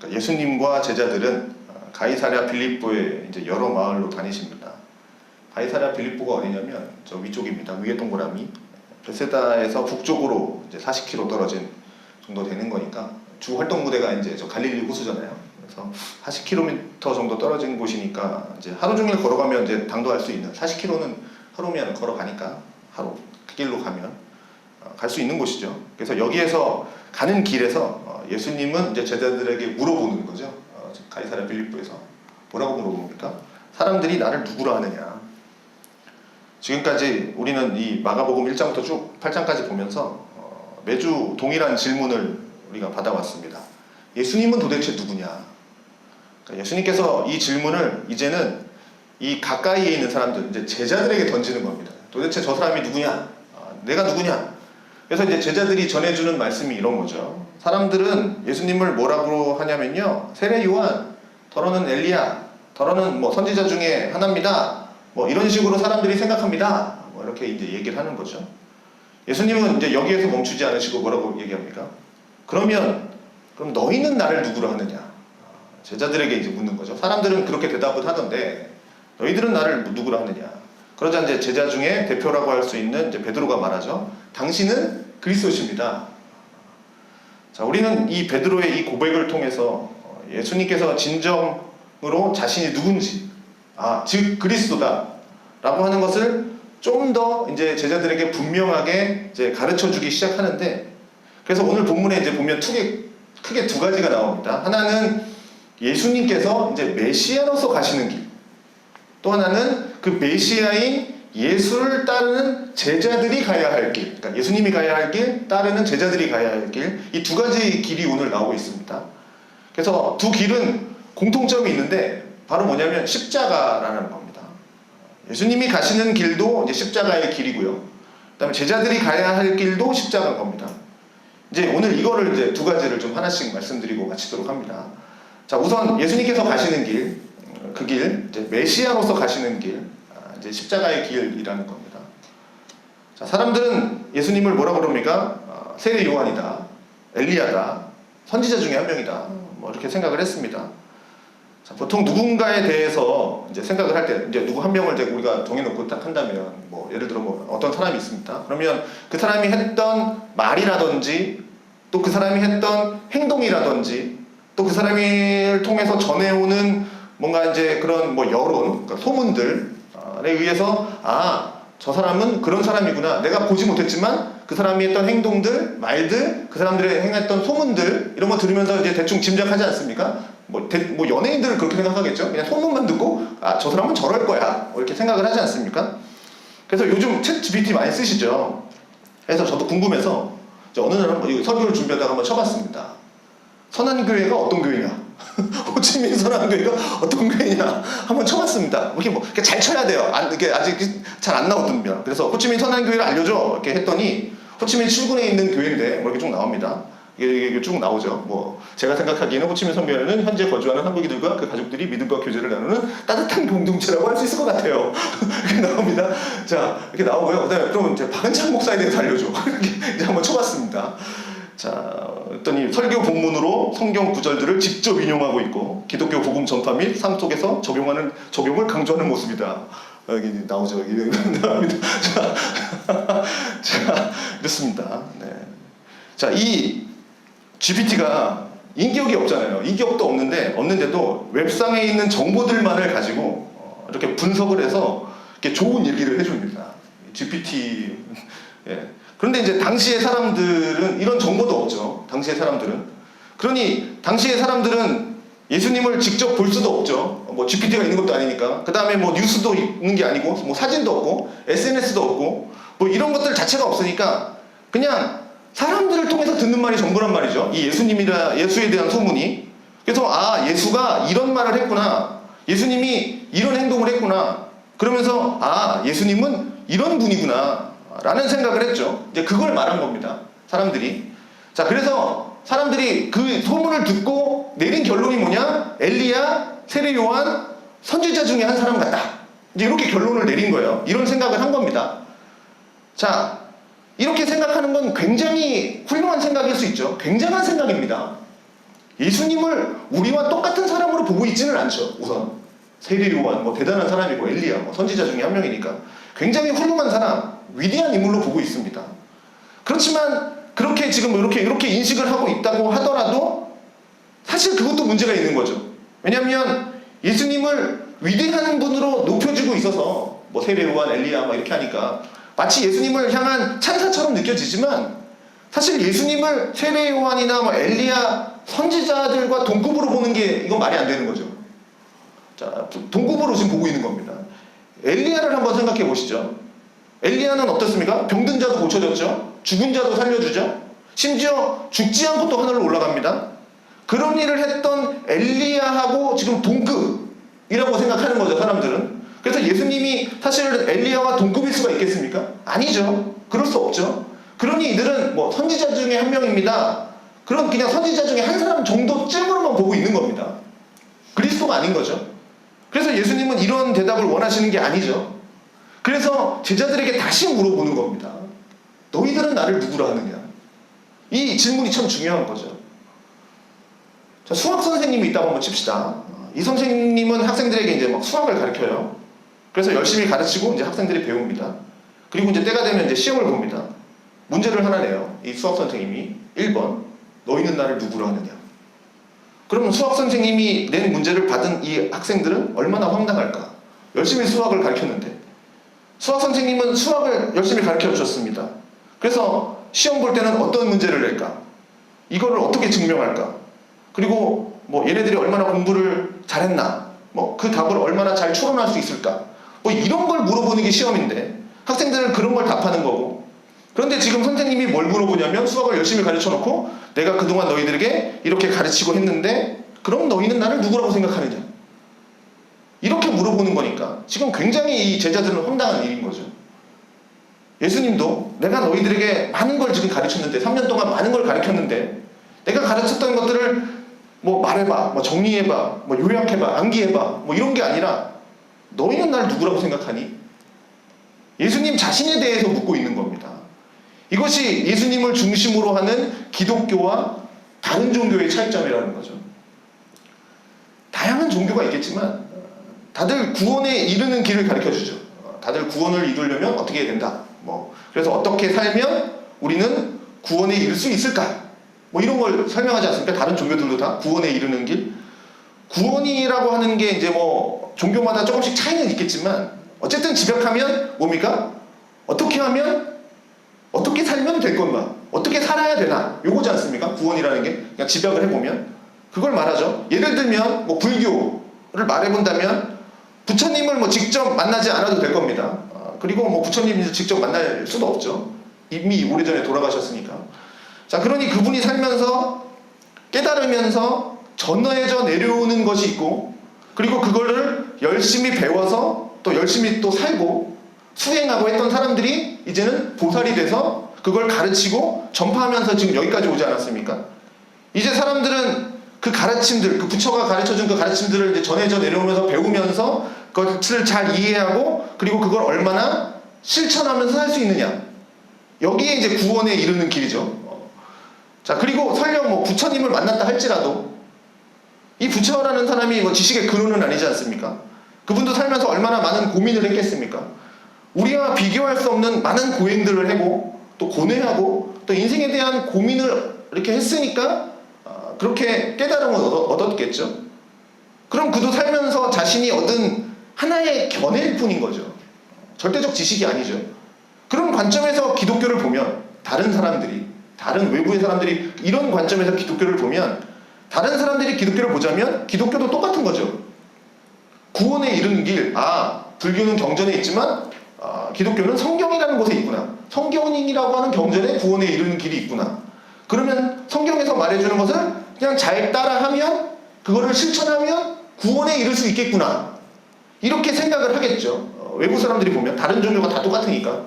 그러니까 예수님과 제자들은 가이사랴 빌립보의 이제 여러 마을로 다니십니다. 가이사랴 빌립보가 어디냐면 저 위쪽입니다. 위에 동그라미. 베세다에서 북쪽으로 이제 40km 떨어진 정도 되는 거니까 주 활동 무대가 이제 저 갈릴리 호수잖아요. 그래서 40km 정도 떨어진 곳이니까 이제 하루 종일 걸어가면 이제 당도할 수 있는 40km는 하루면 걸어가니까 하루 그 길로 가면 갈 수 있는 곳이죠. 그래서 여기에서 가는 길에서 예수님은 이제 제자들에게 물어보는 거죠. 가이사랴 빌립보에서 뭐라고 물어봅니까? 사람들이 나를 누구라 하느냐. 지금까지 우리는 이 마가복음 1장부터 쭉 8장까지 보면서 매주 동일한 질문을 우리가 받아왔습니다. 예수님은 도대체 누구냐? 그러니까 예수님께서 이 질문을 이제는 이 가까이에 있는 사람들, 이제 제자들에게 던지는 겁니다. 도대체 저 사람이 누구냐? 내가 누구냐? 그래서 이제 제자들이 전해주는 말씀이 이런 거죠. 사람들은 예수님을 뭐라고 하냐면요, 세례 요한, 더러는 엘리야, 더러는 뭐 선지자 중에 하나입니다. 뭐 이런 식으로 사람들이 생각합니다. 뭐 이렇게 이제 얘기를 하는 거죠. 예수님은 이제 여기에서 멈추지 않으시고 뭐라고 얘기합니까? 그럼 너희는 나를 누구로 하느냐? 제자들에게 이제 묻는 거죠. 사람들은 그렇게 대답을 하던데 너희들은 나를 누구로 하느냐? 그러자 이제 제자 중에 대표라고 할 수 있는 이제 베드로가 말하죠. 당신은 그리스도십니다. 자, 우리는 이 베드로의 이 고백을 통해서 예수님께서 진정으로 자신이 누군지, 즉 그리스도다 라고 하는 것을 좀 더 이제 제자들에게 분명하게 이제 가르쳐 주기 시작하는데, 그래서 오늘 본문에 이제 보면 크게 두 가지가 나옵니다. 하나는 예수님께서 이제 메시아로서 가시는 길, 또 하나는 그 메시아인 예수를 따르는 제자들이 가야 할 길, 그러니까 예수님이 가야 할 길, 따르는 제자들이 가야 할 길, 이 두 가지 길이 오늘 나오고 있습니다. 그래서 두 길은 공통점이 있는데 바로 뭐냐면 십자가라는 겁니다. 예수님이 가시는 길도 이제 십자가의 길이고요. 그다음에 제자들이 가야 할 길도 십자가인 겁니다. 이제 오늘 이거를 이제 두 가지를 좀 하나씩 말씀드리고 마치도록 합니다. 자, 우선 예수님께서 가시는 길, 그 길, 이제 메시아로서 가시는 길, 이제 십자가의 길이라는 겁니다. 자, 사람들은 예수님을 뭐라고 그럽니까? 세례 요한이다, 엘리야다, 선지자 중에 한 명이다, 뭐 이렇게 생각을 했습니다. 자, 보통 누군가에 대해서 이제 생각을 할 때, 이제 누구 한 명을 이제 우리가 정해놓고 딱 한다면, 뭐 예를 들어 뭐 어떤 사람이 있습니다. 그러면 그 사람이 했던 말이라든지, 또 그 사람이 했던 행동이라든지, 또 그 사람을 통해서 전해오는 뭔가 이제 그런 뭐 여론, 그러니까 소문들에 의해서 저 사람은 그런 사람이구나. 내가 보지 못했지만 그 사람이 했던 행동들, 말들, 그 사람들의 행했던 소문들 이런 거 들으면서 이제 대충 짐작하지 않습니까? 뭐 연예인들은 그렇게 생각하겠죠. 그냥 소문만 듣고 저 사람은 저럴 거야 이렇게 생각을 하지 않습니까? 그래서 요즘 챗 GPT 많이 쓰시죠. 그래서 저도 궁금해서 어느 날 한번 설교를 준비하다가 한번 쳐봤습니다. 선한교회가 어떤 교회냐? 호치민 선한교회가 어떤 교회냐? 한번 쳐봤습니다. 이렇게 잘 쳐야 돼요. 이게 아직 잘 안 나오거든요. 그래서 호치민 선한교회를 알려줘 이렇게 했더니 호치민 7군에 있는 교회인데 뭐 이렇게 쭉 나옵니다. 이게 쭉 나오죠. 뭐 제가 생각하기에는 호치민 선교회는 현재 거주하는 한국인들과 그 가족들이 믿음과 교제를 나누는 따뜻한 공동체라고 할 수 있을 것 같아요. 이렇게 나옵니다. 자, 이렇게 나오고요. 그다음에 그럼 이제 박은창 목사에 대해서 알려줘. 이렇게 이제 한번 쳐봤습니다. 자, 했더니 설교 본문으로 성경 구절들을 직접 인용하고 있고 기독교 복음 전파 및 삶 속에서 적용을 강조하는 모습이다. 여기 나오죠. 여기 나옵니다. 자, 이렇습니다. 네. 자, 이 GPT가 인격이 없잖아요. 인격도 없는데도 웹상에 있는 정보들만을 가지고 이렇게 분석을 해서 이렇게 좋은 얘기를 해줍니다. GPT. 예. 그런데 이제 당시의 사람들은 이런 정보도 없죠. 당시의 사람들은. 그러니 당시의 사람들은 예수님을 직접 볼 수도 없죠. 뭐 GPT가 있는 것도 아니니까. 그 다음에 뭐 뉴스도 있는 게 아니고, 뭐 사진도 없고, SNS도 없고, 뭐 이런 것들 자체가 없으니까 그냥 사람들을 통해서 듣는 말이 전부란 말이죠. 이 예수에 대한 소문이. 그래서 예수가 이런 말을 했구나. 예수님이 이런 행동을 했구나. 그러면서 예수님은 이런 분이구나. 라는 생각을 했죠. 이제 그걸 말한 겁니다. 사람들이. 자, 그래서 사람들이 그 소문을 듣고 내린 결론이 뭐냐? 엘리야, 세례 요한, 선지자 중에 한 사람 같다. 이제 이렇게 결론을 내린 거예요. 이런 생각을 한 겁니다. 자, 이렇게 생각하는 건 굉장히 훌륭한 생각일 수 있죠. 굉장한 생각입니다. 예수님을 우리와 똑같은 사람으로 보고 있지는 않죠. 우선 세례 요한 뭐 대단한 사람이고 엘리야 뭐 선지자 중에 한 명이니까 굉장히 훌륭한 사람, 위대한 인물로 보고 있습니다. 그렇지만 그렇게 지금 이렇게 인식을 하고 있다고 하더라도 사실 그것도 문제가 있는 거죠. 왜냐하면 예수님을 위대한 분으로 높여주고 있어서 뭐 세례 요한, 엘리야 막 이렇게 하니까 마치 예수님을 향한 찬사처럼 느껴지지만 사실 예수님을 세례 요한이나 뭐 엘리야 선지자들과 동급으로 보는 게 이건 말이 안 되는 거죠. 자, 동급으로 지금 보고 있는 겁니다. 엘리야를 한번 생각해 보시죠. 엘리야는 어떻습니까? 병든 자도 고쳐졌죠. 죽은 자도 살려주죠. 심지어 죽지 않고 또 하늘로 올라갑니다. 그런 일을 했던 엘리야하고 지금 동급이라고 생각하는 거죠, 사람들은. 그래서 예수님이 사실 엘리야와 동급일 수가 있겠습니까? 아니죠. 그럴 수 없죠. 그러니 이들은 뭐 선지자 중에 한 명입니다. 그런 그냥 선지자 중에 한 사람 정도쯤으로만 보고 있는 겁니다. 그리스도가 아닌 거죠. 그래서 예수님은 이런 대답을 원하시는 게 아니죠. 그래서 제자들에게 다시 물어보는 겁니다. 너희들은 나를 누구라 하느냐? 이 질문이 참 중요한 거죠. 자, 수학 선생님이 있다고 한번 칩시다. 이 선생님은 학생들에게 이제 막 수학을 가르쳐요. 그래서 열심히 가르치고 이제 학생들이 배웁니다. 그리고 이제 때가 되면 이제 시험을 봅니다. 문제를 하나 내요. 이 수학 선생님이 1번 너희는 나를 누구라 하느냐? 그러면 수학 선생님이 낸 문제를 받은 이 학생들은 얼마나 황당할까? 열심히 수학을 가르쳤는데 수학 선생님은 수학을 열심히 가르쳐 주셨습니다. 그래서 시험 볼 때는 어떤 문제를 낼까? 이거를 어떻게 증명할까? 그리고 뭐 얘네들이 얼마나 공부를 잘했나? 뭐 그 답을 얼마나 잘 추론할 수 있을까? 뭐 이런 걸 물어보는 게 시험인데 학생들은 그런 걸 답하는 거고 그런데 지금 선생님이 뭘 물어보냐면 수학을 열심히 가르쳐 놓고 내가 그동안 너희들에게 이렇게 가르치고 했는데 그럼 너희는 나를 누구라고 생각하느냐? 이렇게 물어보는 거니까 지금 굉장히 이 제자들은 황당한 일인 거죠. 예수님도 내가 너희들에게 많은 걸 지금 가르쳤는데 3년 동안 많은 걸 가르쳤는데 내가 가르쳤던 것들을 뭐 말해봐, 뭐 정리해봐, 뭐 요약해봐, 암기해봐 뭐 이런 게 아니라 너희는 날 누구라고 생각하니? 예수님 자신에 대해서 묻고 있는 겁니다. 이것이 예수님을 중심으로 하는 기독교와 다른 종교의 차이점이라는 거죠. 다양한 종교가 있겠지만 다들 구원에 이르는 길을 가르쳐주죠. 다들 구원을 이루려면 어떻게 해야 된다. 뭐 그래서 어떻게 살면 우리는 구원에 이를 수 있을까? 뭐 이런 걸 설명하지 않습니까? 다른 종교들도 다 구원에 이르는 길. 구원이라고 하는 게 이제 뭐 종교마다 조금씩 차이는 있겠지만 어쨌든 집약하면 뭡니까? 어떻게 하면 어떻게 살면 될 건가? 어떻게 살아야 되나? 요거지 않습니까? 구원이라는 게 그냥 집약을 해보면 그걸 말하죠. 예를 들면 뭐 불교를 말해본다면 부처님을 뭐 직접 만나지 않아도 될 겁니다. 그리고 뭐 부처님을 직접 만날 수도 없죠. 이미 오래전에 돌아가셨으니까. 자, 그러니 그분이 살면서 깨달으면서 전해져 내려오는 것이 있고 그리고 그거를 열심히 배워서 또 열심히 또 살고 수행하고 했던 사람들이 이제는 보살이 돼서 그걸 가르치고 전파하면서 지금 여기까지 오지 않았습니까? 이제 사람들은 그 가르침들, 그 부처가 가르쳐준 그 가르침들을 이제 전해져 내려오면서 배우면서 그것을 잘 이해하고 그리고 그걸 얼마나 실천하면서 살 수 있느냐. 여기에 이제 구원에 이르는 길이죠. 자, 그리고 설령 뭐 부처님을 만났다 할지라도 이 부처라는 사람이 뭐 지식의 근원은 아니지 않습니까? 그분도 살면서 얼마나 많은 고민을 했겠습니까? 우리와 비교할 수 없는 많은 고행들을 하고 또 고뇌하고 또 인생에 대한 고민을 이렇게 했으니까 그렇게 깨달음을 얻었겠죠. 그럼 그도 살면서 자신이 얻은 하나의 견해일 뿐인 거죠. 절대적 지식이 아니죠. 그런 관점에서 기독교를 보면 다른 사람들이 다른 외부의 사람들이 이런 관점에서 기독교를 보면 다른 사람들이 기독교를 보자면 기독교도 똑같은 거죠. 구원에 이르는 길, 불교는 경전에 있지만 기독교는 성경이라는 곳에 있구나. 성경이라고 하는 경전에 구원에 이르는 길이 있구나. 그러면 성경에서 말해주는 것을 그냥 잘 따라하면 그거를 실천하면 구원에 이를 수 있겠구나. 이렇게 생각을 하겠죠. 외부 사람들이 보면 다른 종교가 다 똑같으니까.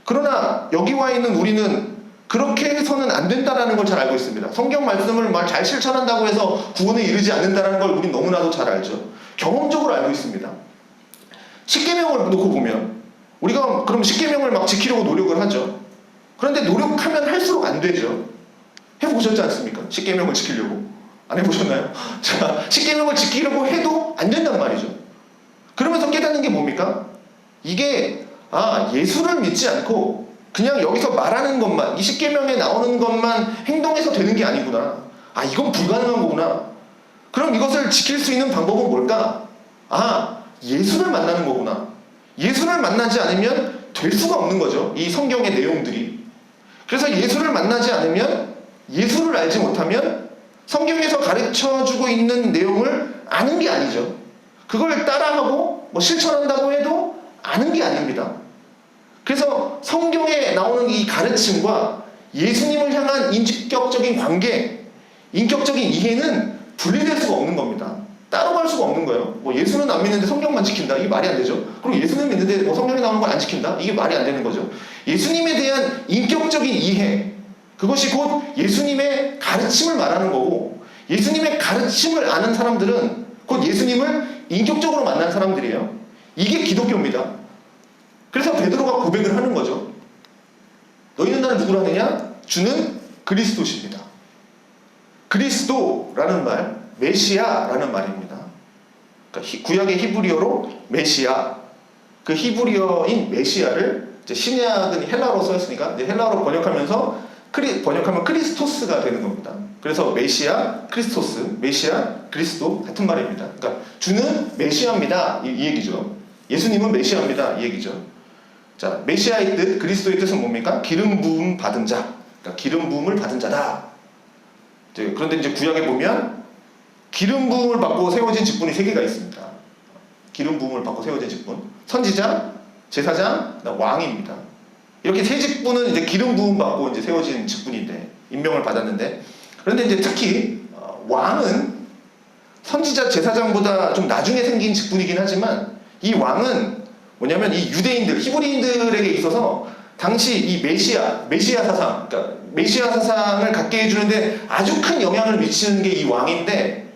그러나 여기 와 있는 우리는 그렇게 해서는 안 된다는 걸 잘 알고 있습니다. 성경 말씀을 잘 실천한다고 해서 구원에 이르지 않는다는 걸 우린 너무나도 잘 알죠. 경험적으로 알고 있습니다. 십계명을 놓고 보면 우리가 그럼 십계명을 막 지키려고 노력을 하죠. 그런데 노력하면 할수록 안 되죠. 해보셨지 않습니까? 십계명을 지키려고. 안 해보셨나요? 자, 십계명을 지키려고 해도 안 된단 말이죠. 그러면서 깨닫는 게 뭡니까? 이게 예수를 믿지 않고 그냥 여기서 말하는 것만, 이 십계명에 나오는 것만 행동해서 되는 게 아니구나. 이건 불가능한 거구나. 그럼 이것을 지킬 수 있는 방법은 뭘까? 예수를 만나는 거구나. 예수를 만나지 않으면 될 수가 없는 거죠. 이 성경의 내용들이. 그래서 예수를 만나지 않으면, 예수를 알지 못하면 성경에서 가르쳐주고 있는 내용을 아는 게 아니죠. 그걸 따라하고 실천한다고 해도 아는 게 아닙니다. 그래서 성경에 나오는 이 가르침과 예수님을 향한 인격적인 관계, 인격적인 이해는 분리될 수가 없는 겁니다. 따로 갈 수가 없는 거예요. 예수는 안 믿는데 성경만 지킨다? 이게 말이 안 되죠. 그리고 예수는 믿는데 성경에 나오는 걸 안 지킨다? 이게 말이 안 되는 거죠. 예수님에 대한 인격적인 이해, 그것이 곧 예수님의 가르침을 말하는 거고, 예수님의 가르침을 아는 사람들은 곧 예수님을 인격적으로 만난 사람들이에요. 이게 기독교입니다. 그래서 베드로가 고백을 하는 거죠. 너희는 나를 누구로 하느냐? 주는 그리스도십니다. 그리스도라는 말, 메시아라는 말입니다. 그러니까 구약의 히브리어로 메시아, 그 히브리어인 메시아를 이제 신약은 헬라어로 쓰였으니까 이제 헬라어로 번역하면 크리스토스가 되는 겁니다. 그래서 메시아, 크리스토스, 메시아, 그리스도 같은 말입니다. 그러니까 주는 메시아입니다. 이 얘기죠. 예수님은 메시아입니다. 이 얘기죠. 자, 메시아의 뜻, 그리스도의 뜻은 뭡니까? 기름 부음 받은 자. 그러니까 기름 부음을 받은 자다. 그런데 이제 구약에 보면 기름 부음을 받고 세워진 직분이 3개가 있습니다. 기름 부음을 받고 세워진 직분. 선지자, 제사장, 왕입니다. 이렇게 3직분은 이제 기름 부음 받고 이제 세워진 직분인데, 임명을 받았는데, 그런데 이제 특히 왕은 선지자, 제사장보다 좀 나중에 생긴 직분이긴 하지만, 이 왕은 뭐냐면 이 유대인들, 히브리인들에게 있어서 당시 이 메시아 사상, 그러니까 메시아 사상을 갖게 해주는데 아주 큰 영향을 미치는 게 이 왕인데,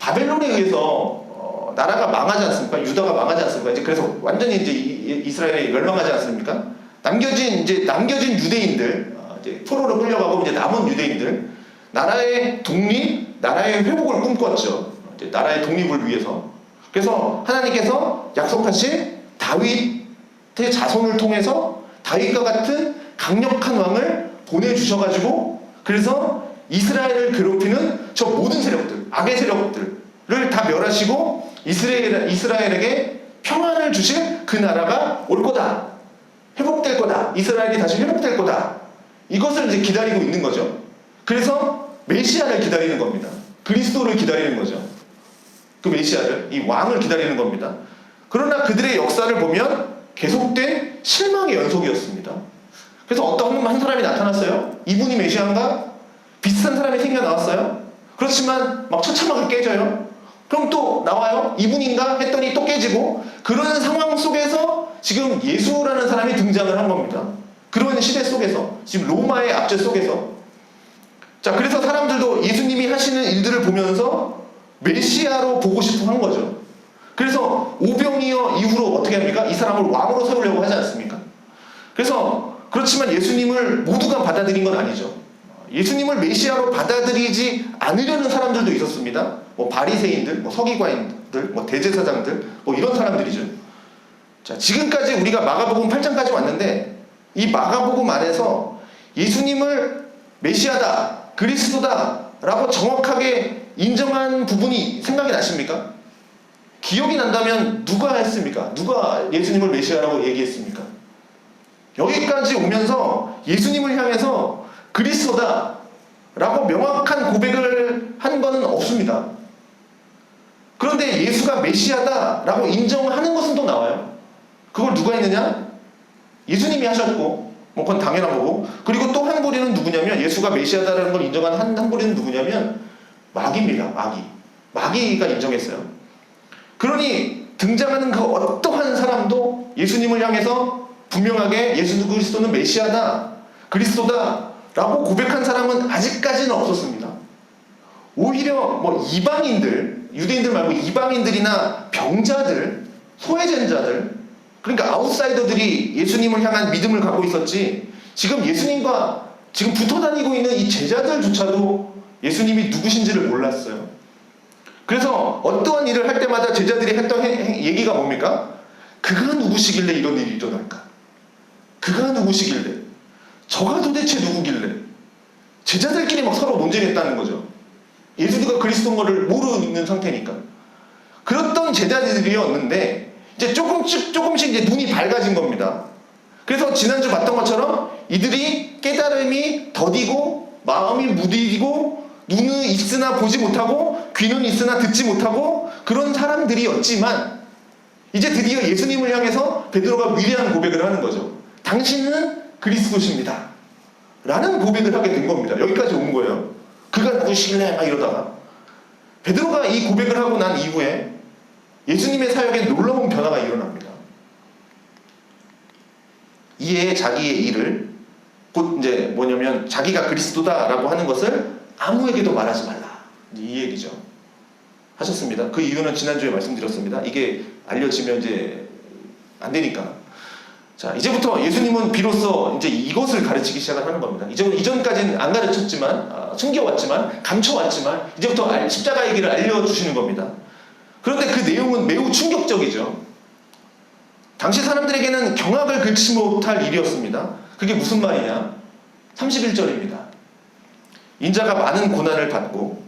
바벨론에 의해서 나라가 망하지 않습니까? 유다가 망하지 않습니까? 이제 그래서 완전히 이제 이스라엘이 멸망하지 않습니까? 남겨진 유대인들, 이제 포로로 끌려가고 이제 남은 유대인들, 나라의 독립, 나라의 회복을 꿈꿨죠. 이제 나라의 독립을 위해서. 그래서 하나님께서 약속하신 다윗의 자손을 통해서 다윗과 같은 강력한 왕을 보내주셔가지고, 그래서 이스라엘을 괴롭히는 저 모든 세력들, 악의 세력들을 다 멸하시고 이스라엘에게 평안을 주실 그 나라가 올 거다. 회복될 거다. 이스라엘이 다시 회복될 거다. 이것을 이제 기다리고 있는 거죠. 그래서 메시아를 기다리는 겁니다. 그리스도를 기다리는 거죠. 그 메시아를, 이 왕을 기다리는 겁니다. 그러나 그들의 역사를 보면 계속된 실망의 연속이었습니다. 그래서 어떤 한 사람이 나타났어요. 이분이 메시아인가? 비슷한 사람이 생겨나왔어요. 그렇지만 막 처참하게 깨져요. 그럼 또 나와요. 이분인가? 했더니 또 깨지고, 그런 상황 속에서 지금 예수라는 사람이 등장을 한 겁니다. 그런 시대 속에서, 지금 로마의 압제 속에서. 자, 그래서 사람들도 예수님이 하시는 일들을 보면서 메시아로 보고 싶어 한 거죠. 그래서 오병이어 이후로 어떻게 합니까? 이 사람을 왕으로 세우려고 하지 않습니까? 그래서 그렇지만 예수님을 모두가 받아들인 건 아니죠. 예수님을 메시아로 받아들이지 않으려는 사람들도 있었습니다. 바리새인들, 서기관들, 대제사장들, 이런 사람들이죠. 자, 지금까지 우리가 마가복음 8장까지 왔는데, 이 마가복음 안에서 예수님을 메시아다, 그리스도다 라고 정확하게 인정한 부분이 생각이 나십니까? 기억이 난다면 누가 했습니까? 누가 예수님을 메시아라고 얘기했습니까? 여기까지 오면서 예수님을 향해서 그리스도다 라고 명확한 고백을 한 것은 없습니다. 그런데 예수가 메시아다 라고 인정하는 것은 또 나와요. 그걸 누가 했느냐? 예수님이 하셨고, 그건 당연한 거고. 그리고 또 한 부류는 누구냐면, 예수가 메시아다라는 걸 인정한 한 부류는 누구냐면 마귀입니다. 마귀가 인정했어요. 그러니 등장하는 그 어떠한 사람도 예수님을 향해서 분명하게 예수 그리스도는 메시아다, 그리스도다 라고 고백한 사람은 아직까지는 없었습니다. 오히려 이방인들, 유대인들 말고 이방인들이나 병자들, 소외된 자들, 그러니까 아웃사이더들이 예수님을 향한 믿음을 갖고 있었지, 지금 예수님과 지금 붙어 다니고 있는 이 제자들조차도 예수님이 누구신지를 몰랐어요. 그래서 어떠한 일을 할 때마다 제자들이 했던 얘기가 뭡니까? 그가 누구시길래 이런 일이 일어날까? 그가 누구시길래? 저가 도대체 누구길래? 제자들끼리 막 서로 논쟁했다는 거죠. 예수가 그리스도인 것을 모르는 상태니까. 그랬던 제자들이었는데 이제 조금씩 이제 눈이 밝아진 겁니다. 그래서 지난주 봤던 것처럼 이들이 깨달음이 더디고 마음이 무디고 눈은 있으나 보지 못하고 귀는 있으나 듣지 못하고 그런 사람들이었지만 이제 드디어 예수님을 향해서 베드로가 위대한 고백을 하는 거죠. 당신은 그리스도십니다 라는 고백을 하게 된 겁니다. 여기까지 온 거예요. 그가 누구시길래 막 이러다가 베드로가 이 고백을 하고 난 이후에 예수님의 사역에 놀라운 변화가 일어납니다. 이에 자기의 일을 곧 이제 뭐냐면 자기가 그리스도다라고 하는 것을 아무에게도 말하지 말라. 이 얘기죠. 하셨습니다. 그 이유는 지난주에 말씀드렸습니다. 이게 알려지면 이제 안 되니까. 자, 이제부터 예수님은 비로소 이제 이것을 가르치기 시작을 하는 겁니다. 이전까지는 안 가르쳤지만, 숨겨왔지만, 감춰왔지만, 이제부터 십자가의 길을 알려주시는 겁니다. 그런데 그 내용은 매우 충격적이죠. 당시 사람들에게는 경악을 금치 못할 일이었습니다. 그게 무슨 말이냐? 31절입니다. 인자가 많은 고난을 받고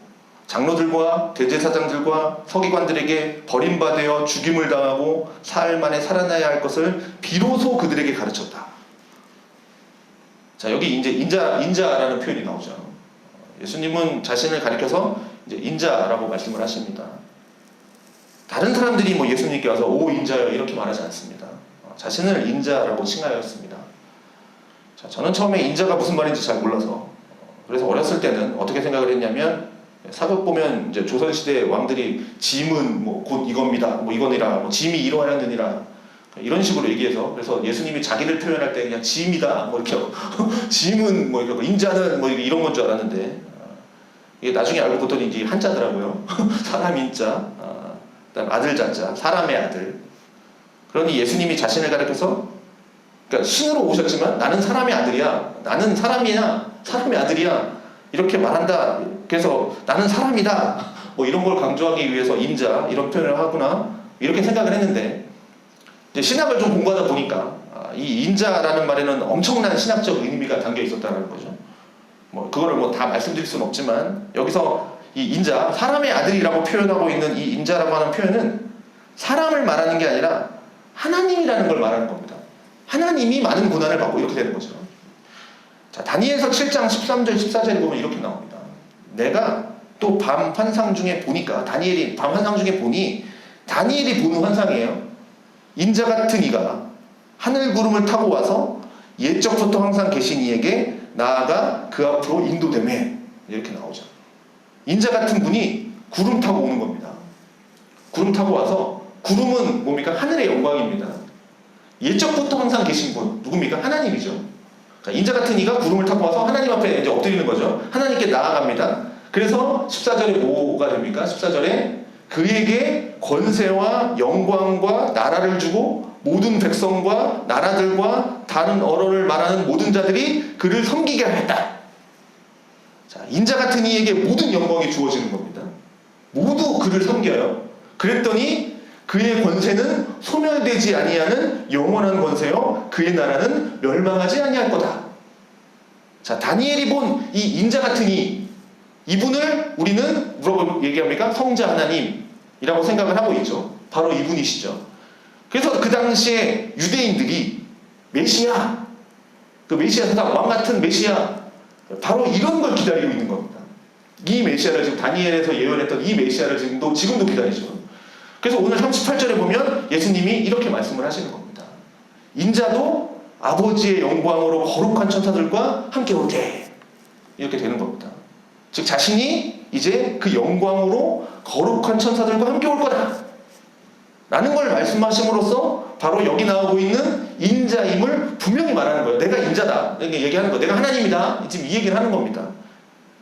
장로들과 대제사장들과 서기관들에게 버림받아 죽임을 당하고 사흘 만에 살아나야 할 것을 비로소 그들에게 가르쳤다. 자, 여기 이제 인자라는 표현이 나오죠. 예수님은 자신을 가리켜서 이제 인자라고 말씀을 하십니다. 다른 사람들이 뭐 예수님께 와서 오 인자여 이렇게 말하지 않습니다. 자신을 인자라고 칭하였습니다. 자, 저는 처음에 인자가 무슨 말인지 잘 몰라서 그래서 어렸을 때는 어떻게 생각을 했냐면 사극 보면 이제 조선시대 왕들이 짐은 뭐 곧 이겁니다. 뭐 이거니라 뭐 짐이 이러하였느니라 이런 식으로 얘기해서 그래서 예수님이 자기를 표현할 때 그냥 짐이다 뭐 이렇게 짐은 뭐 이렇게 인자는 뭐 이런 건 줄 알았는데 이게 나중에 알고 보더니 이게 한자더라고요. 사람 인자 그다음 아들 자자 사람의 아들. 그러니 예수님이 자신을 가리켜서 그러니까 신으로 오셨지만 나는 사람의 아들이야. 나는 사람이야. 사람의 아들이야. 이렇게 말한다. 그래서 나는 사람이다. 뭐 이런 걸 강조하기 위해서 인자 이런 표현을 하구나. 이렇게 생각을 했는데 이제 신학을 좀 공부하다 보니까 이 인자라는 말에는 엄청난 신학적 의미가 담겨 있었다는 거죠. 뭐 그거를 뭐 다 말씀드릴 수는 없지만 여기서 이 인자, 사람의 아들이라고 표현하고 있는 이 인자라고 하는 표현은 사람을 말하는 게 아니라 하나님이라는 걸 말하는 겁니다. 하나님이 많은 고난을 받고 이렇게 되는 거죠. 자, 다니엘서 7장 13절 14절에 보면 이렇게 나옵니다. 내가 또 밤 환상 중에 보니까 다니엘이 밤 환상 중에 보니 다니엘이 보는 환상이에요. 인자 같은 이가 하늘 구름을 타고 와서 옛적부터 항상 계신 이에게 나아가 그 앞으로 인도되매 이렇게 나오죠. 인자 같은 분이 구름 타고 오는 겁니다. 구름 타고 와서 구름은 뭡니까? 하늘의 영광입니다. 옛적부터 항상 계신 분 누굽니까? 하나님이죠. 그러니까 인자 같은 이가 구름을 타고 와서 하나님 앞에 이제 엎드리는 거죠. 하나님께 나아갑니다. 그래서 14절에 뭐가 됩니까? 14절에 그에게 권세와 영광과 나라를 주고 모든 백성과 나라들과 다른 언어를 말하는 모든 자들이 그를 섬기게 하였다. 자, 인자 같은 이에게 모든 영광이 주어지는 겁니다. 모두 그를 섬겨요. 그랬더니 그의 권세는 소멸되지 아니하는 영원한 권세요 그의 나라는 멸망하지 아니할 거다. 자, 다니엘이 본 이 인자 같은 이분을 우리는 뭐라고 얘기합니까? 성자 하나님이라고 생각을 하고 있죠. 바로 이분이시죠. 그래서 그 당시에 유대인들이 메시아, 그 메시아 사상, 왕 같은 메시아, 바로 이런 걸 기다리고 있는 겁니다. 이 메시아를 지금 다니엘에서 예언했던 이 메시아를 지금도 기다리죠. 그래서 오늘 38절에 보면 예수님이 이렇게 말씀을 하시는 겁니다. 인자도 아버지의 영광으로 거룩한 천사들과 함께 오되 이렇게 되는 겁니다. 즉 자신이 이제 그 영광으로 거룩한 천사들과 함께 올 거다 라는 걸 말씀하심으로써 바로 여기 나오고 있는 인자임을 분명히 말하는 거예요. 내가 인자다 이렇게 얘기하는 거예요. 내가 하나님이다 지금 이 얘기를 하는 겁니다.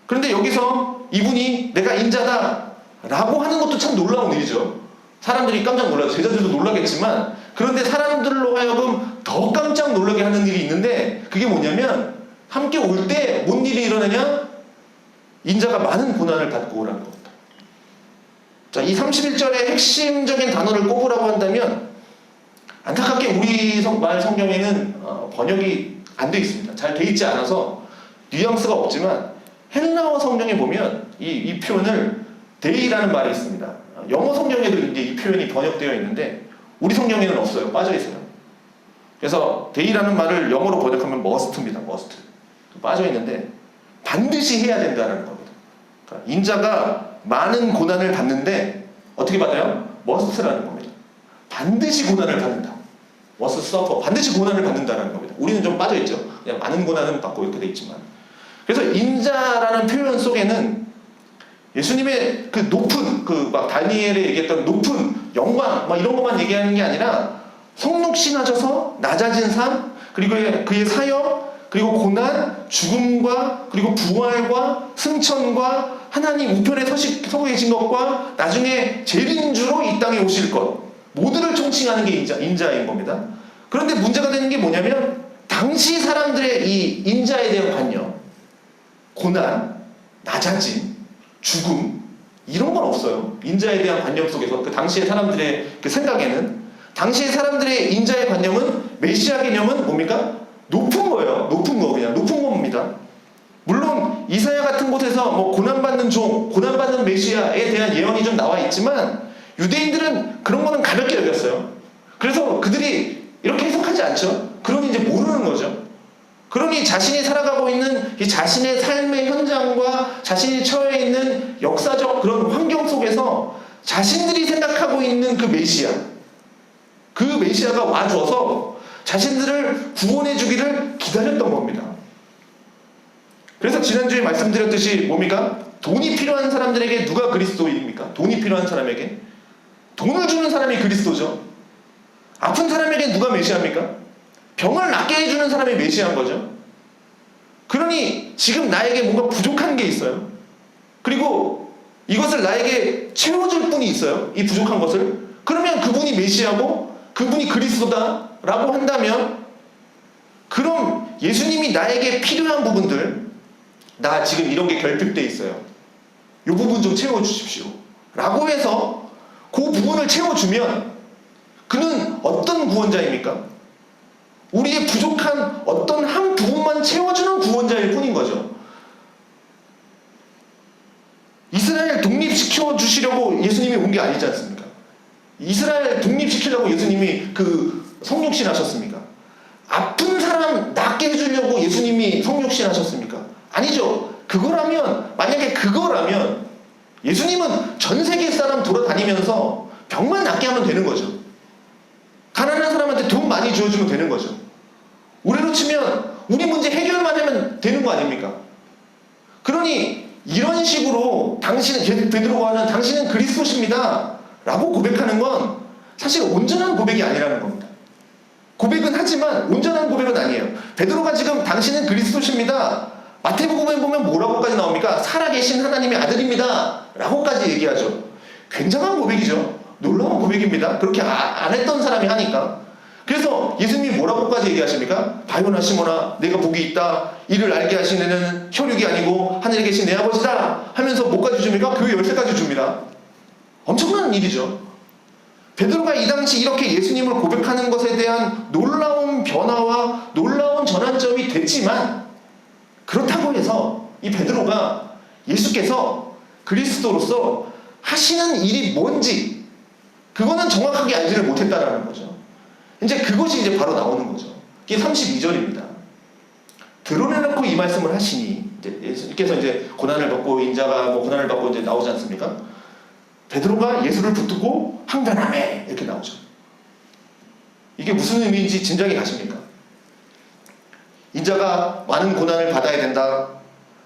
그런데 여기서 이분이 내가 인자다 라고 하는 것도 참 놀라운 일이죠. 사람들이 깜짝 놀라요. 제자들도 놀라겠지만 그런데 사람들로 하여금 더 깜짝 놀라게 하는 일이 있는데 그게 뭐냐면 함께 올 때 뭔 일이 일어나냐? 인자가 많은 고난을 받고 오라는 겁니다. 자, 이 31절의 핵심적인 단어를 꼽으라고 한다면 안타깝게 우리 말 성경에는 번역이 안 돼 있습니다. 잘 돼 있지 않아서 뉘앙스가 없지만 헬라어 성경에 보면 이 표현을 데이라는 말이 있습니다. 영어 성경에도 이제 이 표현이 번역되어 있는데 우리 성경에는 없어요. 빠져 있어요. 그래서 데이라는 말을 영어로 번역하면 must입니다. must. 빠져 있는데 반드시 해야 된다는 겁니다. 그러니까 인자가 많은 고난을 받는데 어떻게 받아요? must라는 겁니다. 반드시 고난을 받는다. must suffer. 반드시 고난을 받는다는 겁니다. 우리는 좀 빠져 있죠. 그냥 많은 고난은 받고 이렇게 돼 있지만. 그래서 인자라는 표현 속에는 예수님의 그 높은 막 다니엘에 얘기했던 높은 영광 막 이런 것만 얘기하는 게 아니라 성육신하셔서 낮아진 삶, 그리고 그의 사역, 그리고 고난, 죽음과 그리고 부활과 승천과 하나님 우편에 서고 계신 것과 나중에 재림주로 이 땅에 오실 것 모두를 총칭하는 게 인자인 겁니다. 그런데 문제가 되는 게 뭐냐면 당시 사람들의 이 인자에 대한 관념, 고난, 낮아짐, 죽음 이런 건 없어요. 인자에 대한 관념 속에서 그 당시의 사람들의 그 생각에는 당시의 사람들의 인자의 관념은 메시아 개념은 뭡니까? 높은 거예요. 높은 거 그냥 높은 겁니다. 물론 이사야 같은 곳에서 뭐 고난받는 종, 고난받는 메시아에 대한 예언이 좀 나와 있지만 유대인들은 그런 거는 가볍게 여겼어요. 그래서 그들이 이렇게 해석하지 않죠. 그러니 이제 모르는 거죠. 그러니 자신이 살아가고 있는 이 자신의 삶의 현장과 자신이 처해 있는 역사적 그런 환경 속에서 자신들이 생각하고 있는 그 메시아가 와줘서 자신들을 구원해 주기를 기다렸던 겁니다. 그래서 지난주에 말씀드렸듯이 뭡니까? 돈이 필요한 사람들에게 누가 그리스도입니까? 돈이 필요한 사람에게? 돈을 주는 사람이 그리스도죠. 아픈 사람에게 누가 메시아입니까? 병을 낫게 해주는 사람이 메시아인 거죠. 그러니 지금 나에게 뭔가 부족한 게 있어요. 그리고 이것을 나에게 채워줄 분이 있어요. 이 부족한 것을. 그러면 그분이 메시아고 그분이 그리스도다라고 한다면 그럼 예수님이 나에게 필요한 부분들 나 지금 이런 게 결핍돼 있어요. 이 부분 좀 채워주십시오. 라고 해서 그 부분을 채워주면 그는 어떤 구원자입니까? 우리의 부족한 어떤 한 부분만 채워주는 구원자일 뿐인 거죠. 이스라엘 독립시켜 주시려고 예수님이 온 게 아니지 않습니까? 이스라엘 독립시키려고 예수님이 그 성육신 하셨습니까? 아픈 사람 낫게 해주려고 예수님이 성육신 하셨습니까? 아니죠. 만약에 그거라면 예수님은 전 세계 사람 돌아다니면서 병만 낫게 하면 되는 거죠. 가난한 사람한테 돈 많이 주어주면 되는 거죠. 우리로 치면 우리 문제 해결만 하면 되는 거 아닙니까? 그러니 이런 식으로 베드로가 하는 당신은 그리스도십니다 라고 고백하는 건 사실 온전한 고백이 아니라는 겁니다. 고백은 하지만 온전한 고백은 아니에요. 베드로가 지금 당신은 그리스도십니다. 마태복음에 보면 뭐라고까지 나옵니까? 살아계신 하나님의 아들입니다 라고까지 얘기하죠. 굉장한 고백이죠. 놀라운 고백입니다. 그렇게 안 했던 사람이 하니까. 그래서 예수님이 뭐라고까지 얘기하십니까? 바요나 시모나 내가 복이 있다. 이를 알게 하시는 이는 혈육이 아니고 하늘에 계신 내 아버지다 하면서 뭐까지 줍니까? 교회 열쇠까지 줍니다. 엄청난 일이죠. 베드로가 이 당시 이렇게 예수님을 고백하는 것에 대한 놀라운 변화와 놀라운 전환점이 됐지만 그렇다고 해서 이 베드로가 예수께서 그리스도로서 하시는 일이 뭔지 그거는 정확하게 알지를 못했다라는 거죠. 이제 그것이 이제 바로 나오는 거죠. 이게 32절입니다. 드러내놓고 이 말씀을 하시니 이제 예수님께서 이제 고난을 받고 인자가 고난을 받고 이제 나오지 않습니까? 베드로가 예수를 붙들고 항변하매 이렇게 나오죠. 이게 무슨 의미인지 짐작이 가십니까? 인자가 많은 고난을 받아야 된다.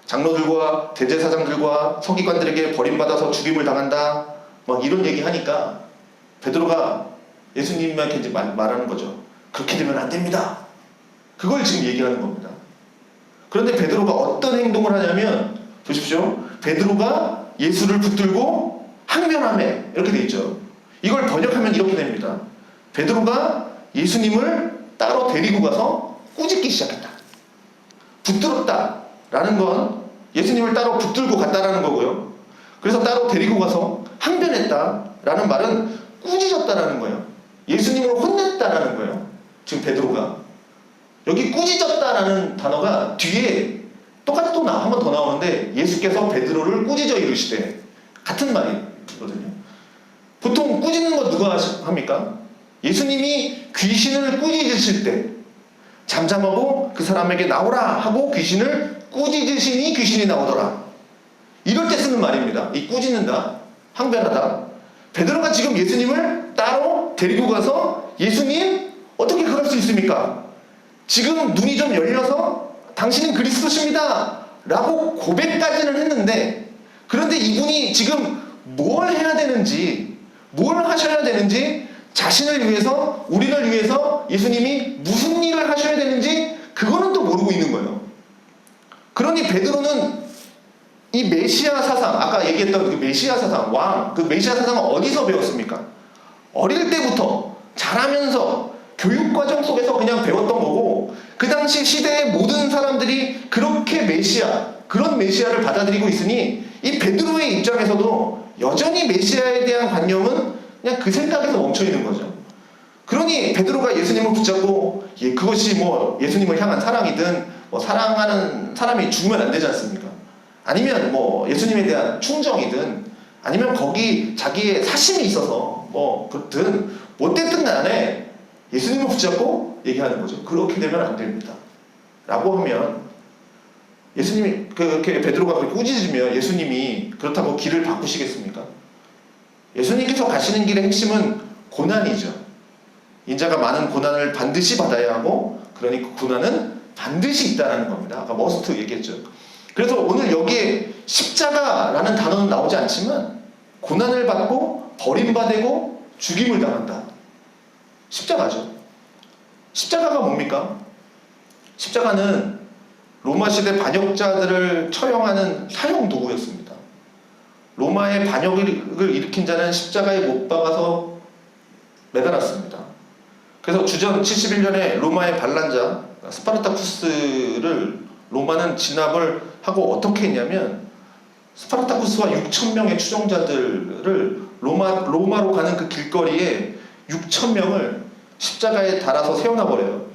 장로들과 대제사장들과 서기관들에게 버림받아서 죽임을 당한다. 막 이런 얘기하니까 베드로가 예수님한테 이제 말하는 거죠. 그렇게 되면 안 됩니다. 그걸 지금 얘기하는 겁니다. 그런데 베드로가 어떤 행동을 하냐면 보십시오. 베드로가 예수를 붙들고 항변하매 이렇게 돼 있죠. 이걸 번역하면 이렇게 됩니다. 베드로가 예수님을 따로 데리고 가서 꾸짖기 시작했다. 붙들었다 라는 건 예수님을 따로 붙들고 갔다라는 거고요. 그래서 따로 데리고 가서 항변했다라는 말은 꾸짖었다라는 거예요. 예수님을 혼냈다라는 거예요. 지금 베드로가. 여기 꾸짖었다라는 단어가 뒤에 똑같이 또 한 번 더 나오는데 예수께서 베드로를 꾸짖어 이르시되 같은 말이거든요. 보통 꾸짖는 거 누가 합니까? 예수님이 귀신을 꾸짖으실 때 잠잠하고 그 사람에게 나오라 하고 귀신을 꾸짖으시니 귀신이 나오더라. 이럴 때 쓰는 말입니다. 이 꾸짖는다, 항변하다. 베드로가 지금 예수님을 따로 데리고 가서 예수님 어떻게 그럴 수 있습니까? 지금 눈이 좀 열려서 당신은 그리스도십니다 라고 고백까지는 했는데 그런데 이분이 지금 뭘 해야 되는지 뭘 하셔야 되는지 자신을 위해서 우리를 위해서 예수님이 무슨 일을 하셔야 되는지 그거는 또 모르고 있는 거예요. 그러니 베드로는 이 메시아 사상 아까 얘기했던 그 메시아 사상 왕 그 메시아 사상은 어디서 배웠습니까? 어릴 때부터 자라면서 교육과정 속에서 그냥 배웠던 거고 그 당시 시대의 모든 사람들이 그렇게 메시아 그런 메시아를 받아들이고 있으니 이 베드로의 입장에서도 여전히 메시아에 대한 관념은 그냥 그 생각에서 멈춰 있는 거죠. 그러니 베드로가 예수님을 붙잡고 그것이 뭐 예수님을 향한 사랑이든 뭐 사랑하는 사람이 죽으면 안 되지 않습니까? 아니면 뭐 예수님에 대한 충정이든 아니면 거기 자기의 사심이 있어서 뭐 그든 못됐든 간에 예수님을 붙잡고 얘기하는 거죠. 그렇게 되면 안 됩니다. 라고 하면 예수님이 그렇게 베드로가 그렇게 꾸짖으면 예수님이 그렇다고 길을 바꾸시겠습니까? 예수님께서 가시는 길의 핵심은 고난이죠. 인자가 많은 고난을 반드시 받아야 하고 그러니 그 고난은 반드시 있다는 겁니다. 아까 머스트 얘기했죠. 그래서 오늘 여기에 십자가라는 단어는 나오지 않지만 고난을 받고 버림받고 죽임을 당한다. 십자가죠. 십자가가 뭡니까? 십자가는 로마 시대 반역자들을 처형하는 사형 도구였습니다. 로마의 반역을 일으킨 자는 십자가에 못 박아서 매달았습니다. 그래서 주전 71년에 로마의 반란자 스파르타쿠스를 로마는 진압을 하고 어떻게 했냐면 스파르타쿠스와 6,000명의 추종자들을 로마로 가는 그 길거리에 6,000명을 십자가에 달아서 세워놔 버려요.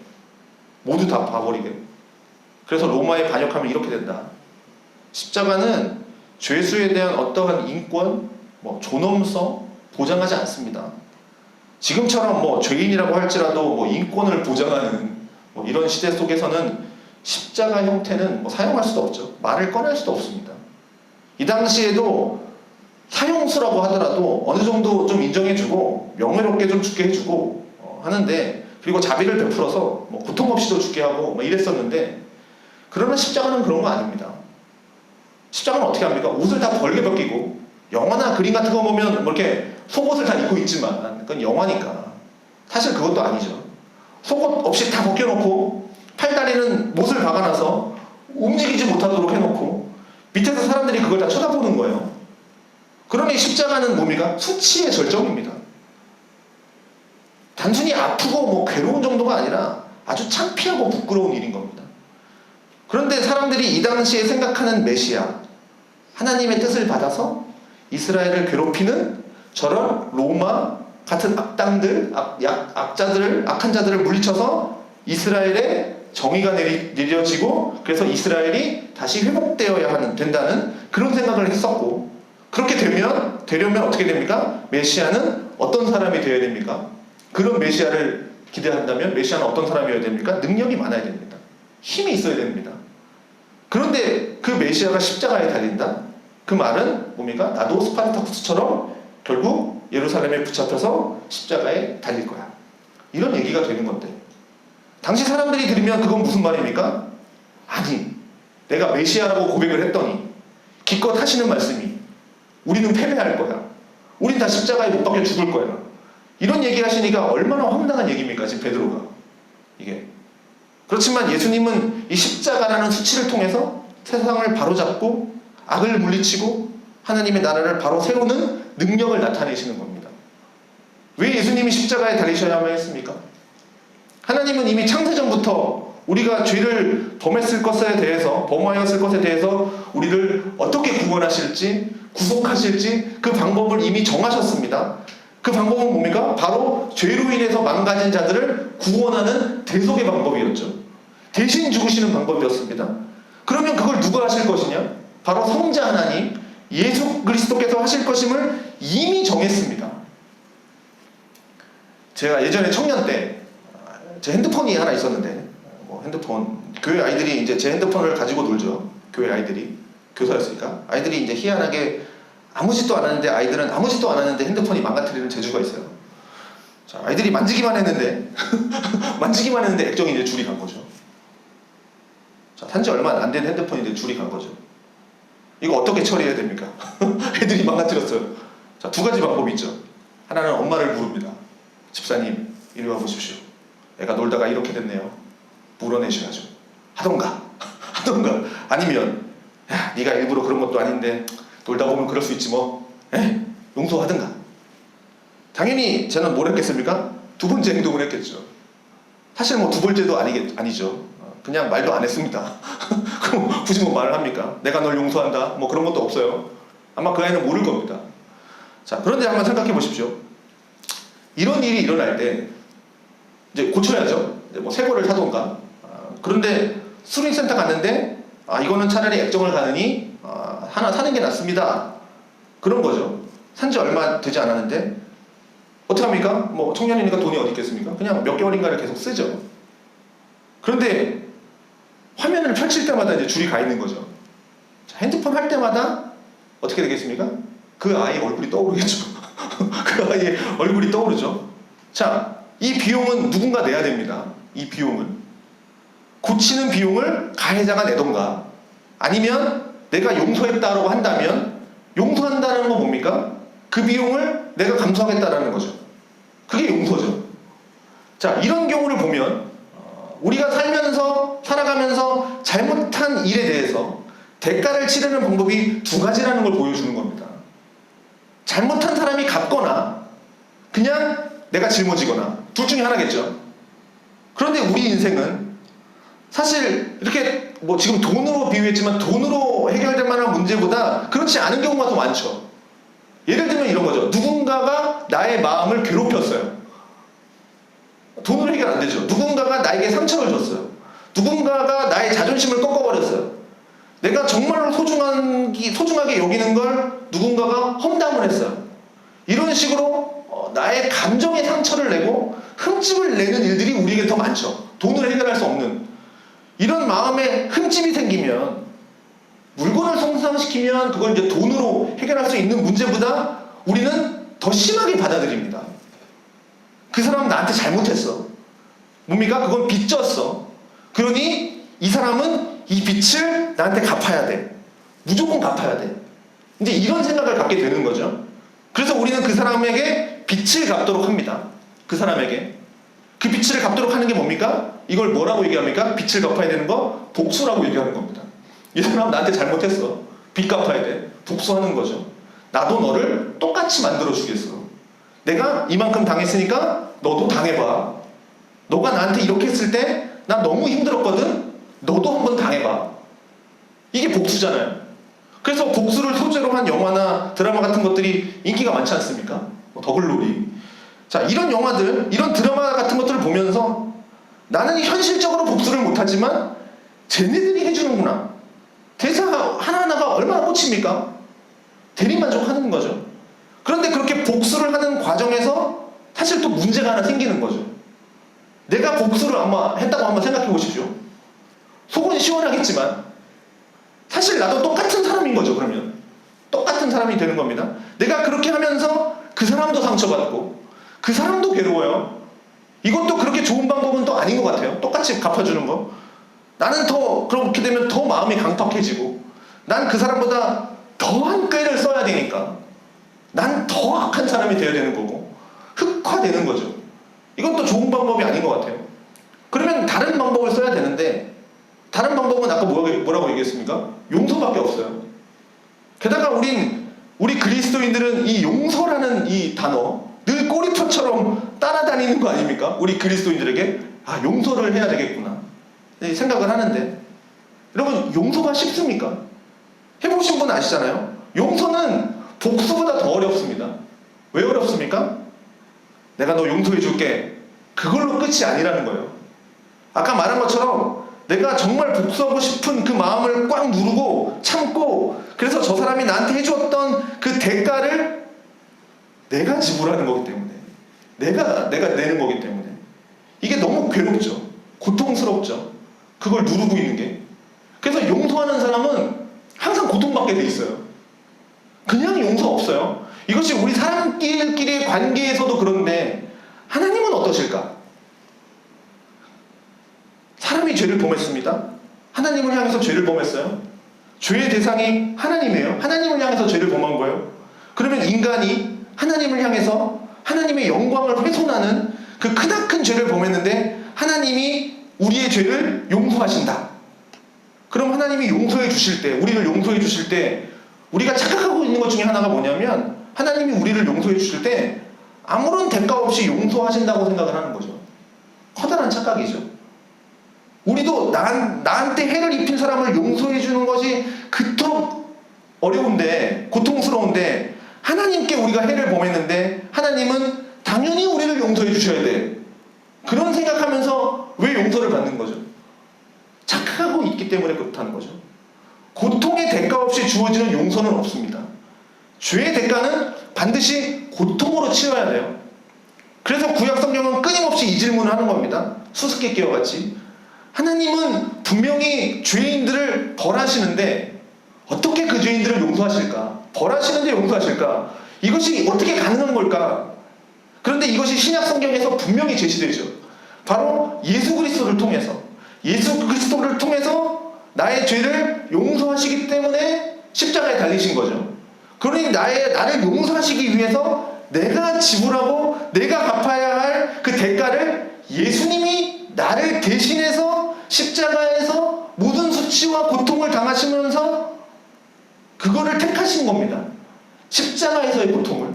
모두 다 봐버리게. 그래서 로마의 반역하면 이렇게 된다. 십자가는 죄수에 대한 어떠한 인권, 뭐 존엄성 보장하지 않습니다. 지금처럼 뭐 죄인이라고 할지라도 뭐 인권을 보장하는 뭐 이런 시대 속에서는 십자가 형태는 뭐 사용할 수도 없죠. 말을 꺼낼 수도 없습니다. 이 당시에도 사형수라고 하더라도 어느 정도 좀 인정해주고 명예롭게 좀 죽게 해주고 하는데 그리고 자비를 베풀어서 뭐 고통 없이도 죽게 하고 뭐 이랬었는데 그러나 십자가는 그런 거 아닙니다. 십자가는 어떻게 합니까? 옷을 다 벌게 벗기고 영화나 그림 같은 거 보면 뭐 이렇게 속옷을 다 입고 있지만 그건 영화니까 사실 그것도 아니죠. 속옷 없이 다 벗겨놓고 팔다리는 못을 박아놔서 움직이지 못하도록 해놓고 밑에서 사람들이 그걸 다 쳐다보는 거예요. 그러니 십자가는 뭡니까? 수치의 절정입니다. 단순히 아프고 뭐 괴로운 정도가 아니라 아주 창피하고 부끄러운 일인 겁니다. 그런데 사람들이 이 당시에 생각하는 메시아, 하나님의 뜻을 받아서 이스라엘을 괴롭히는 저런 로마 같은 악당들, 악한 자들을 물리쳐서 이스라엘에 정의가 내려지고 그래서 이스라엘이 다시 회복되어야 된다는 그런 생각을 했었고 그렇게 되려면 어떻게 됩니까? 메시아는 어떤 사람이 되어야 됩니까? 그런 메시아를 기대한다면 메시아는 어떤 사람이어야 됩니까? 능력이 많아야 됩니다. 힘이 있어야 됩니다. 그런데 그 메시아가 십자가에 달린다? 그 말은 뭡니까? 나도 스파르타쿠스처럼 결국 예루살렘에 붙잡혀서 십자가에 달릴 거야. 이런 얘기가 되는 건데 당시 사람들이 들으면 그건 무슨 말입니까? 아니, 내가 메시아라고 고백을 했더니 기껏 하시는 말씀이 우리는 패배할 거야. 우린 다 십자가에 못 박혀 죽을 거야. 이런 얘기 하시니까 얼마나 황당한 얘기입니까? 지금 베드로가. 이게. 그렇지만 예수님은 이 십자가라는 수치를 통해서 세상을 바로잡고 악을 물리치고 하나님의 나라를 바로 세우는 능력을 나타내시는 겁니다. 왜 예수님이 십자가에 달리셔야만 했습니까? 하나님은 이미 창세전부터 우리가 죄를 범했을 것에 대해서, 범하였을 것에 대해서 우리를 어떻게 구원하실지, 구속하실지 그 방법을 이미 정하셨습니다. 그 방법은 뭡니까? 바로 죄로 인해서 망가진 자들을 구원하는 대속의 방법이었죠. 대신 죽으시는 방법이었습니다. 그러면 그걸 누가 하실 것이냐? 바로 성자 하나님, 예수 그리스도께서 하실 것임을 이미 정했습니다. 제가 예전에 청년 때 제 핸드폰이 하나 있었는데, 핸드폰, 교회 아이들이 이제 제 핸드폰을 가지고 놀죠. 교회 아이들이, 교사였으니까 아이들이 이제 희한하게 아무 짓도 안 하는데, 아이들은 아무 짓도 안 하는데 핸드폰이 망가뜨리는 재주가 있어요. 자, 아이들이 만지기만 했는데 만지기만 했는데 액정이 이제 줄이 간 거죠. 자, 산지 얼마 안 된 핸드폰인데 줄이 간 거죠. 이거 어떻게 처리해야 됩니까? 애들이 망가뜨렸어요. 자, 두 가지 방법이 있죠. 하나는 엄마를 부릅니다. 집사님, 이리 와 보십시오. 애가 놀다가 이렇게 됐네요. 물어내셔야죠. 하던가 아니면, 야, 네가 일부러 그런 것도 아닌데 놀다 보면 그럴 수 있지 뭐, 용서하든가. 당연히 저는 뭘 했겠습니까? 두 번째 행동을 했겠죠. 사실 뭐 두 번째도 아니죠. 그냥 말도 안 했습니다. 그럼 굳이 뭐 말을 합니까? 내가 널 용서한다, 뭐 그런 것도 없어요. 아마 그 아이는 모를 겁니다. 자, 그런데 한번 생각해 보십시오. 이런 일이 일어날 때 이제 고쳐야죠. 이제 뭐 새 거를 사던가. 그런데 수리센터 갔는데, 이거는 차라리 액정을 가느니 하나 사는 게 낫습니다. 그런 거죠. 산지 얼마 되지 않았는데 어떻게 합니까? 뭐 청년이니까 돈이 어디 있겠습니까? 그냥 몇 개월인가를 계속 쓰죠. 그런데 화면을 펼칠 때마다 이제 줄이 가 있는 거죠. 자, 핸드폰 할 때마다 어떻게 되겠습니까? 그 아이 얼굴이 떠오르겠죠. 그 아이의 얼굴이 떠오르죠. 자, 이 비용은 누군가 내야 됩니다. 이 비용은. 고치는 비용을 가해자가 내던가, 아니면 내가 용서했다라고 한다면, 용서한다는 건 뭡니까? 그 비용을 내가 감수하겠다라는 거죠. 그게 용서죠. 자, 이런 경우를 보면 우리가 살아가면서 잘못한 일에 대해서 대가를 치르는 방법이 두 가지라는 걸 보여주는 겁니다. 잘못한 사람이 갚거나 그냥 내가 짊어지거나, 둘 중에 하나겠죠. 그런데 우리 인생은 사실 이렇게 뭐 지금 돈으로 비유했지만 돈으로 해결될 만한 문제보다 그렇지 않은 경우가 더 많죠. 예를 들면 이런 거죠. 누군가가 나의 마음을 괴롭혔어요. 돈으로 해결 안 되죠. 누군가가 나에게 상처를 줬어요. 누군가가 나의 자존심을 꺾어버렸어요. 내가 정말로 소중하게 여기는 걸 누군가가 험담을 했어요. 이런 식으로 나의 감정에 상처를 내고 흠집을 내는 일들이 우리에게 더 많죠. 돈으로 해결할 수 없는. 이런 마음에 흠집이 생기면, 물건을 손상시키면 그걸 이제 돈으로 해결할 수 있는 문제보다 우리는 더 심하게 받아들입니다. 그 사람은 나한테 잘못했어. 뭡니까? 그건 빚졌어. 그러니 이 사람은 이 빚을 나한테 갚아야 돼. 무조건 갚아야 돼. 이제 이런 생각을 갖게 되는 거죠. 그래서 우리는 그 사람에게 빚을 갚도록 합니다. 그 사람에게. 그 빚을 갚도록 하는 게 뭡니까? 이걸 뭐라고 얘기합니까? 빚을 갚아야 되는 거 복수라고 얘기하는 겁니다. 이 사람 나한테 잘못했어. 빚 갚아야 돼. 복수하는 거죠. 나도 너를 똑같이 만들어 주겠어. 내가 이만큼 당했으니까 너도 당해봐. 너가 나한테 이렇게 했을 때 나 너무 힘들었거든? 너도 한번 당해봐. 이게 복수잖아요. 그래서 복수를 소재로 한 영화나 드라마 같은 것들이 인기가 많지 않습니까? 뭐 더글로리. 자, 이런 영화들, 이런 드라마 같은 것들을 보면서 나는 현실적으로 복수를 못하지만 쟤네들이 해주는구나. 대사 하나하나가 얼마나 꽂힙니까? 대리만족하는 거죠. 그런데 그렇게 복수를 하는 과정에서 사실 또 문제가 하나 생기는 거죠. 내가 복수를 아마 했다고 한번 생각해 보십시오. 속은 시원하겠지만 사실 나도 똑같은 사람인 거죠. 그러면 똑같은 사람이 되는 겁니다. 내가 그렇게 하면서 그 사람도 상처받고 그 사람도 괴로워요. 이것도 그렇게 좋은 방법은 또 아닌 것 같아요. 똑같이 갚아주는 거. 나는 더 그렇게 되면 더 마음이 강팍해지고, 난 그 사람보다 더한 꾀를 써야 되니까 난 더 악한 사람이 되어야 되는 거고, 흑화되는 거죠. 이것도 좋은 방법이 아닌 것 같아요. 그러면 다른 방법을 써야 되는데, 다른 방법은 아까 뭐라고 얘기했습니까? 용서밖에 없어요. 게다가 우리 그리스도인들은 이 용서라는 이 단어 늘 꼬리표처럼 따라다니는 거 아닙니까? 우리 그리스도인들에게 용서를 해야 되겠구나. 생각을 하는데, 여러분 용서가 쉽습니까? 해보신 분 아시잖아요. 용서는 복수보다 더 어렵습니다. 왜 어렵습니까? 내가 너 용서해 줄게, 그걸로 끝이 아니라는 거예요. 아까 말한 것처럼 내가 정말 복수하고 싶은 그 마음을 꽉 누르고 참고, 그래서 저 사람이 나한테 해주었던 그 대가를 내가 지불하는 거기 때문에, 내가 내는 거기 때문에 이게 너무 괴롭죠. 고통스럽죠. 그걸 누르고 있는 게. 그래서 용서하는 사람은 항상 고통받게 돼 있어요. 그냥 용서 없어요. 이것이 우리 사람끼리의 관계에서도 그런데, 하나님은 어떠실까? 사람이 죄를 범했습니다. 하나님을 향해서 죄를 범했어요. 죄의 대상이 하나님이에요. 하나님을 향해서 죄를 범한 거예요. 그러면 인간이 하나님을 향해서 하나님의 영광을 훼손하는 그 크나큰 죄를 범했는데, 하나님이 우리의 죄를 용서하신다. 그럼 하나님이 용서해 주실 때, 우리를 용서해 주실 때, 우리가 착각하고 있는 것 중에 하나가 뭐냐면, 하나님이 우리를 용서해 주실 때 아무런 대가 없이 용서하신다고 생각을 하는 거죠. 커다란 착각이죠. 우리도 나한테 해를 입힌 사람을 용서해 주는 것이 그토록 어려운데, 고통스러운데, 하나님께 우리가 해를 범했는데 하나님은 당연히 우리를 용서해 주셔야 돼, 그런 생각하면서 왜 용서를 받는 거죠? 착각하고 있기 때문에 그렇다는 거죠. 고통의 대가 없이 주어지는 용서는 없습니다. 죄의 대가는 반드시 고통으로 치러야 돼요. 그래서 구약 성경은 끊임없이 이 질문을 하는 겁니다. 수수께끼와 같이. 하나님은 분명히 죄인들을 벌하시는데 어떻게 그 죄인들을 용서하실까? 벌하시는데 용서하실까? 이것이 어떻게 가능한 걸까? 그런데 이것이 신약 성경에서 분명히 제시되죠. 바로 예수 그리스도를 통해서, 예수 그리스도를 통해서 나의 죄를 용서하시기 때문에 십자가에 달리신 거죠. 그러니 나를 용서하시기 위해서 내가 지불하고 내가 갚아야 할 그 대가를 예수님이 나를 대신해서 십자가에서 모든 수치와 고통을 당하시면서 그거를 택하신 겁니다. 십자가에서의 고통을,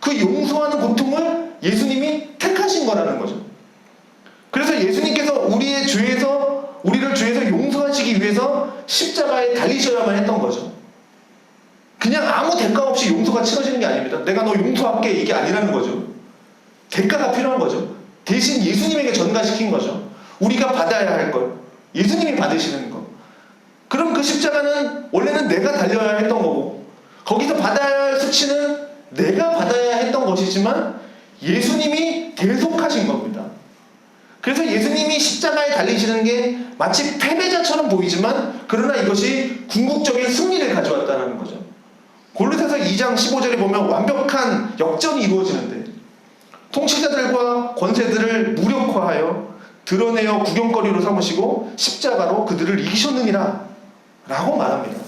그 용서하는 고통을 예수님이 택하신 거라는 거죠. 그래서 예수님께서 우리를 죄에서 용서하시기 위해서 십자가에 달리셔야만 했던 거죠. 그냥 아무 대가 없이 용서가 치러지는 게 아닙니다. 내가 너 용서할게, 이게 아니라는 거죠. 대가가 필요한 거죠. 대신 예수님에게 전가시킨 거죠. 우리가 받아야 할 걸 예수님이 받으시는 거. 그럼 그 십자가는 원래는 내가 달려야 했던 거고, 거기서 받아야 할 수치는 내가 받아야 했던 것이지만 예수님이 계속하신 겁니다. 그래서 예수님이 십자가에 달리시는 게 마치 패배자처럼 보이지만, 그러나 이것이 궁극적인 승리를 가져왔다는 거죠. 골로새서 2장 15절에 보면 완벽한 역전이 이루어지는데, 통치자들과 권세들을 무력화하여 드러내어 구경거리로 삼으시고 십자가로 그들을 이기셨느니라 라고 말합니다.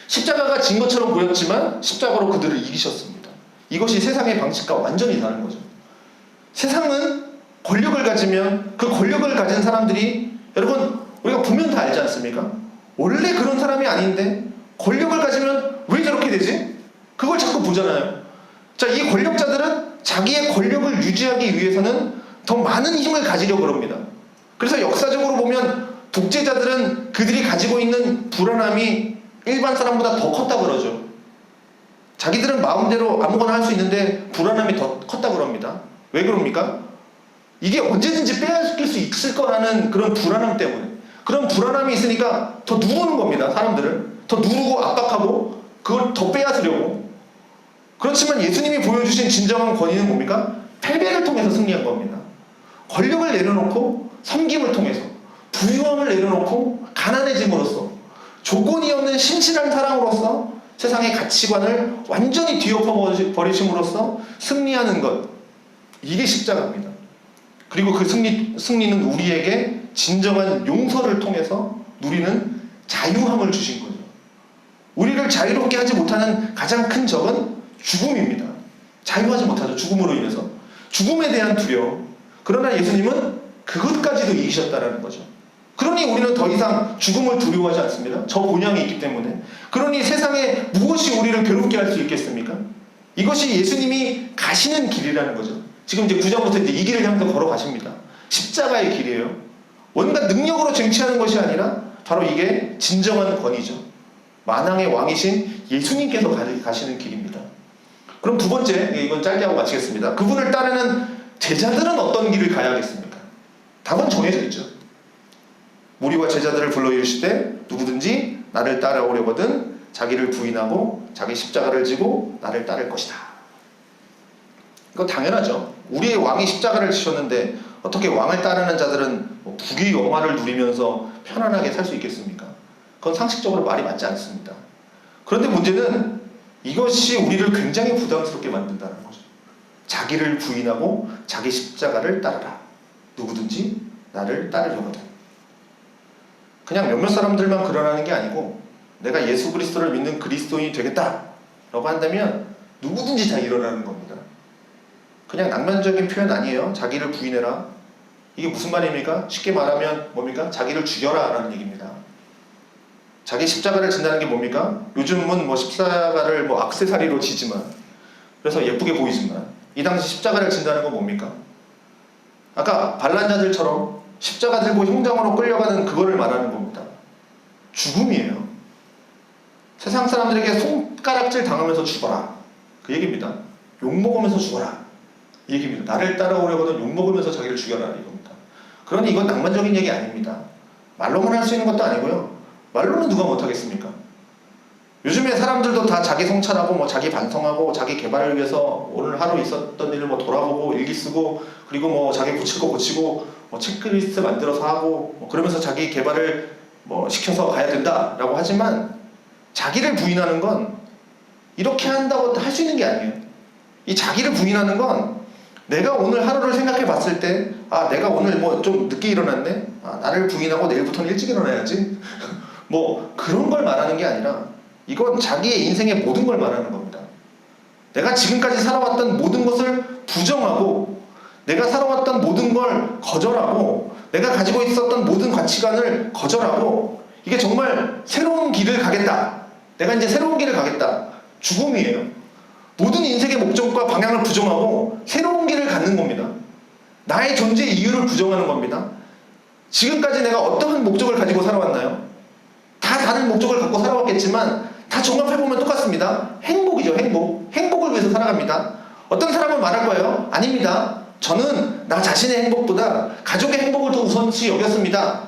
십자가가 진 것처럼 보였지만 십자가로 그들을 이기셨습니다. 이것이 세상의 방식과 완전히 다른 거죠. 세상은 권력을 가지면 그 권력을 가진 사람들이, 여러분 우리가 보면 다 알지 않습니까? 원래 그런 사람이 아닌데 권력을 가지면 왜 저렇게 되지? 그걸 자꾸 보잖아요. 자, 이 권력자들은 자기의 권력을 유지하기 위해서는 더 많은 힘을 가지려고 그럽니다. 그래서 역사적으로 보면 독재자들은 그들이 가지고 있는 불안함이 일반 사람보다 더 컸다고 그러죠. 자기들은 마음대로 아무거나 할 수 있는데 불안함이 더 컸다고 그럽니다. 왜 그럽니까? 이게 언제든지 빼앗길 수 있을 거라는 그런 불안함 때문에. 그런 불안함이 있으니까 더 누르는 겁니다. 사람들을 더 누르고 압박하고 그걸 더 빼앗으려고. 그렇지만 예수님이 보여주신 진정한 권위는 뭡니까? 패배를 통해서 승리한 겁니다. 권력을 내려놓고 섬김을 통해서, 부유함을 내려놓고 가난해짐으로써, 조건이 없는 신실한 사랑으로서 세상의 가치관을 완전히 뒤엎어버리심으로써 승리하는 것, 이게 십자가입니다. 그리고 그 승리는 우리에게 진정한 용서를 통해서 누리는 자유함을 주신 거죠. 우리를 자유롭게 하지 못하는 가장 큰 적은 죽음입니다. 자유하지 못하죠. 죽음으로 인해서. 죽음에 대한 두려움. 그러나 예수님은 그것까지도 이기셨다라는 거죠. 그러니 우리는 더 이상 죽음을 두려워하지 않습니다. 저 본향이 있기 때문에. 그러니 세상에 무엇이 우리를 괴롭게 할 수 있겠습니까? 이것이 예수님이 가시는 길이라는 거죠. 지금 이제 9장부터 이제 이 길을 향해서 걸어가십니다. 십자가의 길이에요. 뭔가 능력으로 쟁취하는 것이 아니라 바로 이게 진정한 권위죠. 만왕의 왕이신 예수님께서 가시는 길입니다. 그럼 두 번째, 이건 짧게 하고 마치겠습니다. 그분을 따르는 제자들은 어떤 길을 가야겠습니까? 답은 정해져 있죠. 무리와 제자들을 불러 이르시되 누구든지 나를 따라오려거든 자기를 부인하고 자기 십자가를 지고 나를 따를 것이다. 이거 당연하죠. 우리의 왕이 십자가를 지셨는데 어떻게 왕을 따르는 자들은 부귀 영화를 누리면서 편안하게 살 수 있겠습니까? 그건 상식적으로 말이 맞지 않습니다. 그런데 문제는 이것이 우리를 굉장히 부담스럽게 만든다는 거죠. 자기를 부인하고 자기 십자가를 따르라. 누구든지 나를 따르려거든. 그냥 몇몇 사람들만 그러라는 게 아니고 내가 예수 그리스도를 믿는 그리스도인이 되겠다라고 한다면 누구든지 다 이러라는 겁니다. 그냥 낭만적인 표현 아니에요. 자기를 부인해라. 이게 무슨 말입니까? 쉽게 말하면 뭡니까? 자기를 죽여라 라는 얘기입니다. 자기 십자가를 진다는 게 뭡니까? 요즘은 뭐 십자가를 뭐 액세서리로 지지만, 그래서 예쁘게 보이지만 이 당시 십자가를 진다는 건 뭡니까? 아까 반란자들처럼 십자가 들고 형장으로 끌려가는 그거를 말하는 겁니다. 죽음이에요. 세상 사람들에게 손가락질 당하면서 죽어라. 그 얘기입니다. 욕먹으면서 죽어라. 이 얘기입니다. 나를 따라오려거든 욕먹으면서 자기를 죽여라. 이겁니다. 그러니 이건 낭만적인 얘기 아닙니다. 말로만 할 수 있는 것도 아니고요. 말로는 누가 못하겠습니까? 요즘에 사람들도 다 자기 성찰하고 뭐 자기 반성하고 자기 개발을 위해서 오늘 하루 있었던 일을 뭐 돌아보고 일기 쓰고 그리고 뭐 자기 고칠 거 고치고 뭐 체크리스트 만들어서 하고 뭐 그러면서 자기 개발을 뭐 시켜서 가야 된다라고 하지만 자기를 부인하는 건 이렇게 한다고 할 수 있는 게 아니에요. 이 자기를 부인하는 건 내가 오늘 하루를 생각해 봤을 때 아 내가 오늘 뭐 좀 늦게 일어났네? 아 나를 부인하고 내일부터는 일찍 일어나야지? 뭐 그런 걸 말하는 게 아니라 이건 자기의 인생의 모든 걸 말하는 겁니다. 내가 지금까지 살아왔던 모든 것을 부정하고 내가 살아왔던 모든 걸 거절하고 내가 가지고 있었던 모든 가치관을 거절하고 이게 정말 새로운 길을 가겠다. 내가 이제 새로운 길을 가겠다. 죽음이에요. 모든 인생의 목적과 방향을 부정하고 새로운 길을 갖는 겁니다. 나의 존재 이유를 부정하는 겁니다. 지금까지 내가 어떠한 목적을 가지고 살아왔나요? 다 다른 목적을 갖고 살아왔겠지만 다 종합해보면 똑같습니다. 행복이죠. 행복을 위해서 살아갑니다. 어떤 사람은 말할 거예요. 아닙니다. 저는 나 자신의 행복보다 가족의 행복을 더 우선시 여겼습니다.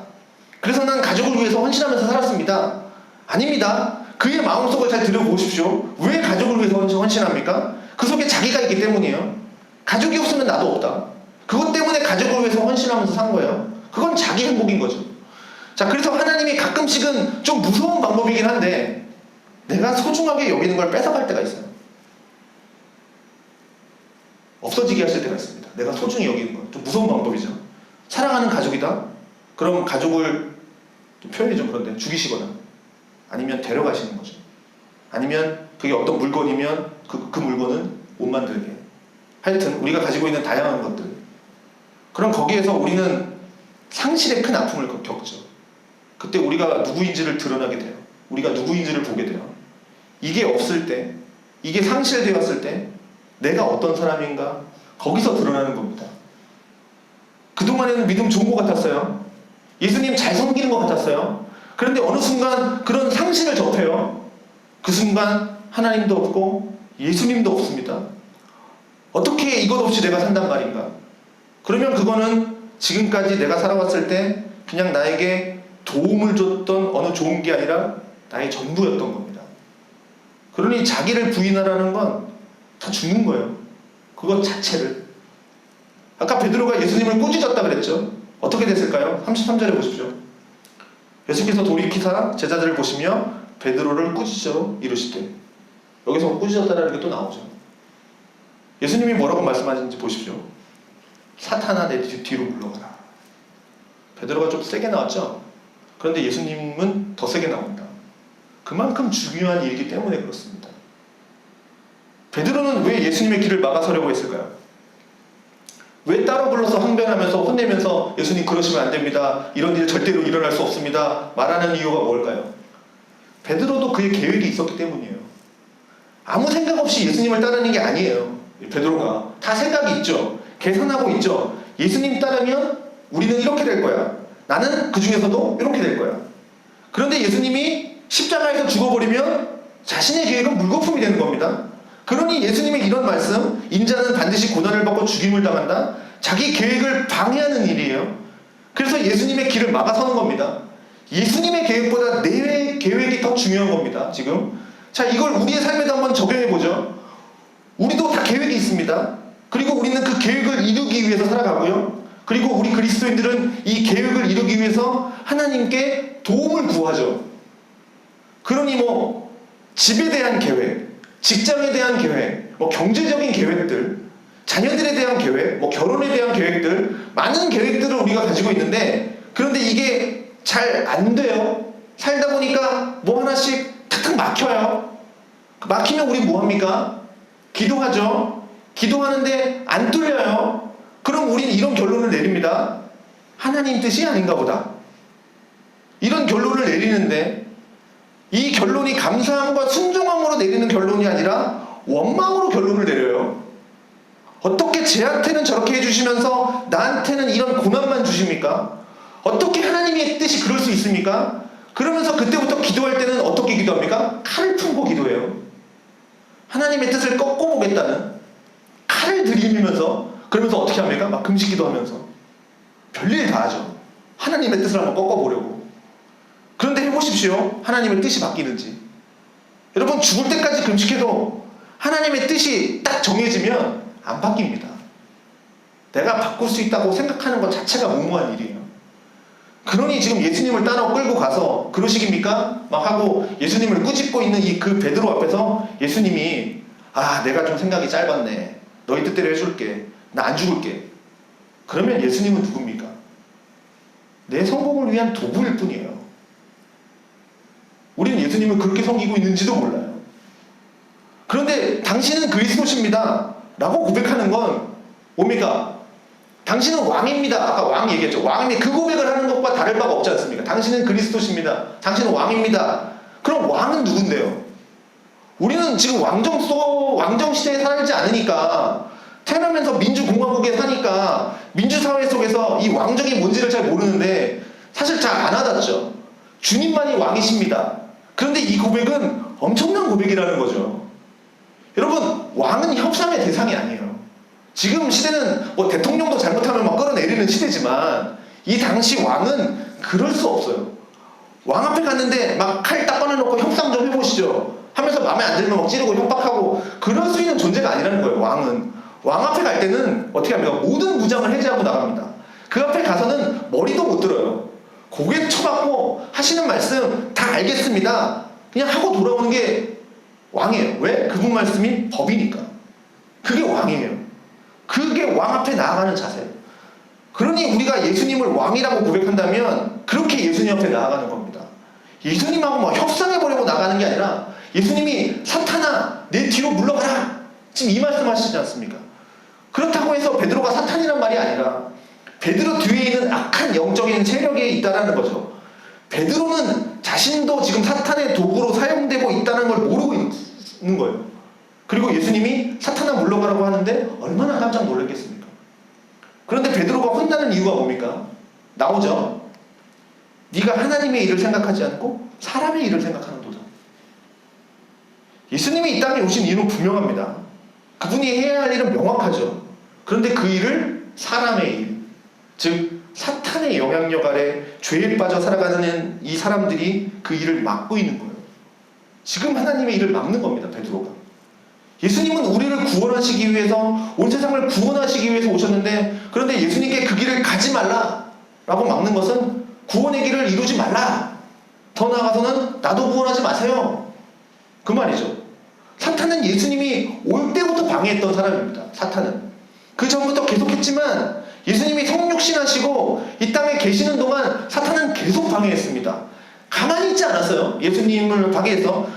그래서 난 가족을 위해서 헌신하면서 살았습니다. 아닙니다. 그의 마음속을 잘 들여보십시오. 왜 가족을 위해서 헌신합니까? 그 속에 자기가 있기 때문이에요. 가족이 없으면 나도 없다. 그것 때문에 가족을 위해서 헌신하면서 산 거예요. 그건 자기 행복인 거죠. 자, 그래서 하나님이 가끔씩은 좀 무서운 방법이긴 한데 내가 소중하게 여기는 걸 뺏어갈 때가 있어요. 없어지게 하실 때가 있습니다. 내가 소중히 여기는 거. 좀 무서운 방법이죠. 사랑하는 가족이다? 그럼 가족을 좀 표현이 좀 그런데 죽이시거나 아니면 데려가시는 거죠. 아니면 그게 어떤 물건이면 그 물건은 못 만들게. 하여튼 우리가 가지고 있는 다양한 것들. 그럼 거기에서 우리는 상실의 큰 아픔을 겪죠. 그때 우리가 누구인지를 드러나게 돼요. 우리가 누구인지를 보게 돼요. 이게 없을 때, 이게 상실되었을 때 내가 어떤 사람인가 거기서 드러나는 겁니다. 그동안에는 믿음 좋은 것 같았어요. 예수님 잘 섬기는 것 같았어요. 그런데 어느 순간 그런 상실을 접해요. 그 순간 하나님도 없고 예수님도 없습니다. 어떻게 이것 없이 내가 산단 말인가? 그러면 그거는 지금까지 내가 살아왔을 때 그냥 나에게 도움을 줬던 어느 좋은 게 아니라 나의 전부였던 겁니다. 그러니 자기를 부인하라는 건 다 죽는 거예요. 그것 자체를. 아까 베드로가 예수님을 꾸짖었다 그랬죠. 어떻게 됐을까요? 33절에 보십시오. 예수께서 돌이키사 제자들을 보시며 베드로를 꾸짖어 이르시되, 여기서 꾸짖었다라는 게 또 나오죠. 예수님이 뭐라고 말씀하시는지 보십시오. 사탄아 내 뒤로 물러가라. 베드로가 좀 세게 나왔죠. 그런데 예수님은 더 세게 나옵니다. 그만큼 중요한 일이기 때문에 그렇습니다. 베드로는 왜 예수님의 길을 막아서려고 했을까요? 왜 따로 불러서 항변하면서 혼내면서 예수님 그러시면 안 됩니다. 이런 일 절대로 일어날 수 없습니다. 말하는 이유가 뭘까요? 베드로도 그의 계획이 있었기 때문이에요. 아무 생각 없이 예수님을 따르는 게 아니에요. 베드로가 다 생각이 있죠. 계산하고 있죠. 예수님 따르면 우리는 이렇게 될 거야. 나는 그 중에서도 이렇게 될 거야. 그런데 예수님이 십자가에서 죽어버리면 자신의 계획은 물거품이 되는 겁니다. 그러니 예수님의 이런 말씀, 인자는 반드시 고난을 받고 죽임을 당한다. 자기 계획을 방해하는 일이에요. 그래서 예수님의 길을 막아서는 겁니다. 예수님의 계획보다 내 계획이 더 중요한 겁니다. 지금 자, 이걸 우리의 삶에도 한번 적용해 보죠. 우리도 다 계획이 있습니다. 그리고 우리는 그 계획을 이루기 위해서 살아가고요. 그리고 우리 그리스도인들은 이 계획을 이루기 위해서 하나님께 도움을 구하죠. 그러니 뭐 집에 대한 계획, 직장에 대한 계획, 뭐 경제적인 계획들, 자녀들에 대한 계획, 뭐 결혼에 대한 계획들, 많은 계획들을 우리가 가지고 있는데, 그런데 이게 잘 안 돼요. 살다 보니까 뭐 하나씩 탁탁 막혀요. 막히면 우리 뭐 합니까? 기도하죠. 기도하는데 안 뚫려요. 그럼 우리는 이런 결론을 내립니다. 하나님 뜻이 아닌가 보다. 이런 결론을 내리는데, 이 결론이 감사함과 순종함으로 내리는 결론이 아니라 원망으로 결론을 내려요. 어떻게 쟤한테는 저렇게 해주시면서 나한테는 이런 고난만 주십니까? 어떻게 하나님의 뜻이 그럴 수 있습니까? 그러면서 그때부터 기도할 때는 어떻게 기도합니까? 칼을 품고 기도해요. 하나님의 뜻을 꺾어보겠다는 칼을 들이밀면서, 그러면서 어떻게 합니까? 막 금식 기도하면서 별일 다 하죠. 하나님의 뜻을 한번 꺾어보려고. 그런데 해보십시오. 하나님의 뜻이 바뀌는지. 여러분, 죽을 때까지 금식해도 하나님의 뜻이 딱 정해지면 안 바뀝니다. 내가 바꿀 수 있다고 생각하는 것 자체가 무모한 일이에요. 그러니 지금 예수님을 따라 끌고 가서 그러시깁니까? 막 하고 예수님을 꾸짖고 있는 이 그 베드로 앞에서 예수님이, 아, 내가 좀 생각이 짧았네. 너희 뜻대로 해줄게. 나 안 죽을게. 그러면 예수님은 누굽니까? 내 성공을 위한 도구일 뿐이에요. 우리는 예수님을 그렇게 섬기고 있는지도 몰라요. 그런데 당신은 그리스도십니다 라고 고백하는 건 뭡니까? 당신은 왕입니다. 아까 왕 얘기했죠. 왕이 그 고백을 하는 것과 다를 바가 없지 않습니까? 당신은 그리스도십니다. 당신은 왕입니다. 그럼 왕은 누군데요? 우리는 지금 왕정 시대에 살지 않으니까, 태어나면서 민주공화국에 사니까 민주사회 속에서 이 왕정이 뭔지를 잘 모르는데 사실 잘 안 와닿죠. 주님만이 왕이십니다. 그런데 이 고백은 엄청난 고백이라는 거죠. 여러분, 왕은 협상의 대상이 아니에요. 지금 시대는 뭐 대통령도 잘못하면 막 끌어내리는 시대지만, 이 당시 왕은 그럴 수 없어요. 왕 앞에 갔는데 막 칼 딱 꺼내놓고 협상 좀 해보시죠 하면서 마음에 안 들면 막 찌르고 협박하고 그럴 수 있는 존재가 아니라는 거예요. 왕은. 왕 앞에 갈 때는 어떻게 합니까? 모든 무장을 해제하고 나갑니다. 그 앞에 가서는 머리도 못 들어요. 고개 쳐박고 하시는 말씀 다 알겠습니다. 그냥 하고 돌아오는 게 왕이에요. 왜? 그분 말씀이 법이니까. 그게 왕이에요. 그게 왕 앞에 나아가는 자세예요. 그러니 우리가 예수님을 왕이라고 고백한다면 그렇게 예수님 앞에 나아가는 겁니다. 예수님하고 막 협상해보려고 나가는 게 아니라, 예수님이 사탄아 내 뒤로 물러가라 지금 이 말씀 하시지 않습니까? 그렇다고 해서 베드로가 사탄이란 말이 아니라 베드로 뒤에 있는 악한 영적인 세력이 있다는 거죠. 베드로는 자신도 지금 사탄의 도구로 사용되고 있다는 걸 모르고 있는 거예요. 그리고 예수님이 사탄아 물러가라고 하는데 얼마나 깜짝 놀랐겠습니까? 그런데 베드로가 혼나는 이유가 뭡니까? 나오죠. 네가 하나님의 일을 생각하지 않고 사람의 일을 생각하는도다. 예수님이 이 땅에 오신 이유는 분명합니다. 그분이 해야 할 일은 명확하죠. 그런데 그 일을 사람의 일, 즉 사탄의 영향력 아래 죄에 빠져 살아가는 이 사람들이 그 일을 막고 있는 거예요. 지금 하나님의 일을 막는 겁니다. 베드로가. 예수님은 우리를 구원하시기 위해서, 온 세상을 구원하시기 위해서 오셨는데, 그런데 예수님께 그 길을 가지 말라 라고 막는 것은 구원의 길을 이루지 말라, 더 나아가서는 나도 구원하지 마세요, 그 말이죠. 사탄은 예수님이 올 때부터 방해했던 사람입니다. 사탄은 그 전부터 계속했지만, 예수님이 성육신하시고 이 땅에 계시는 동안 사탄은 계속 방해했습니다. 가만히 있지 않았어요. 예수님을 방해해서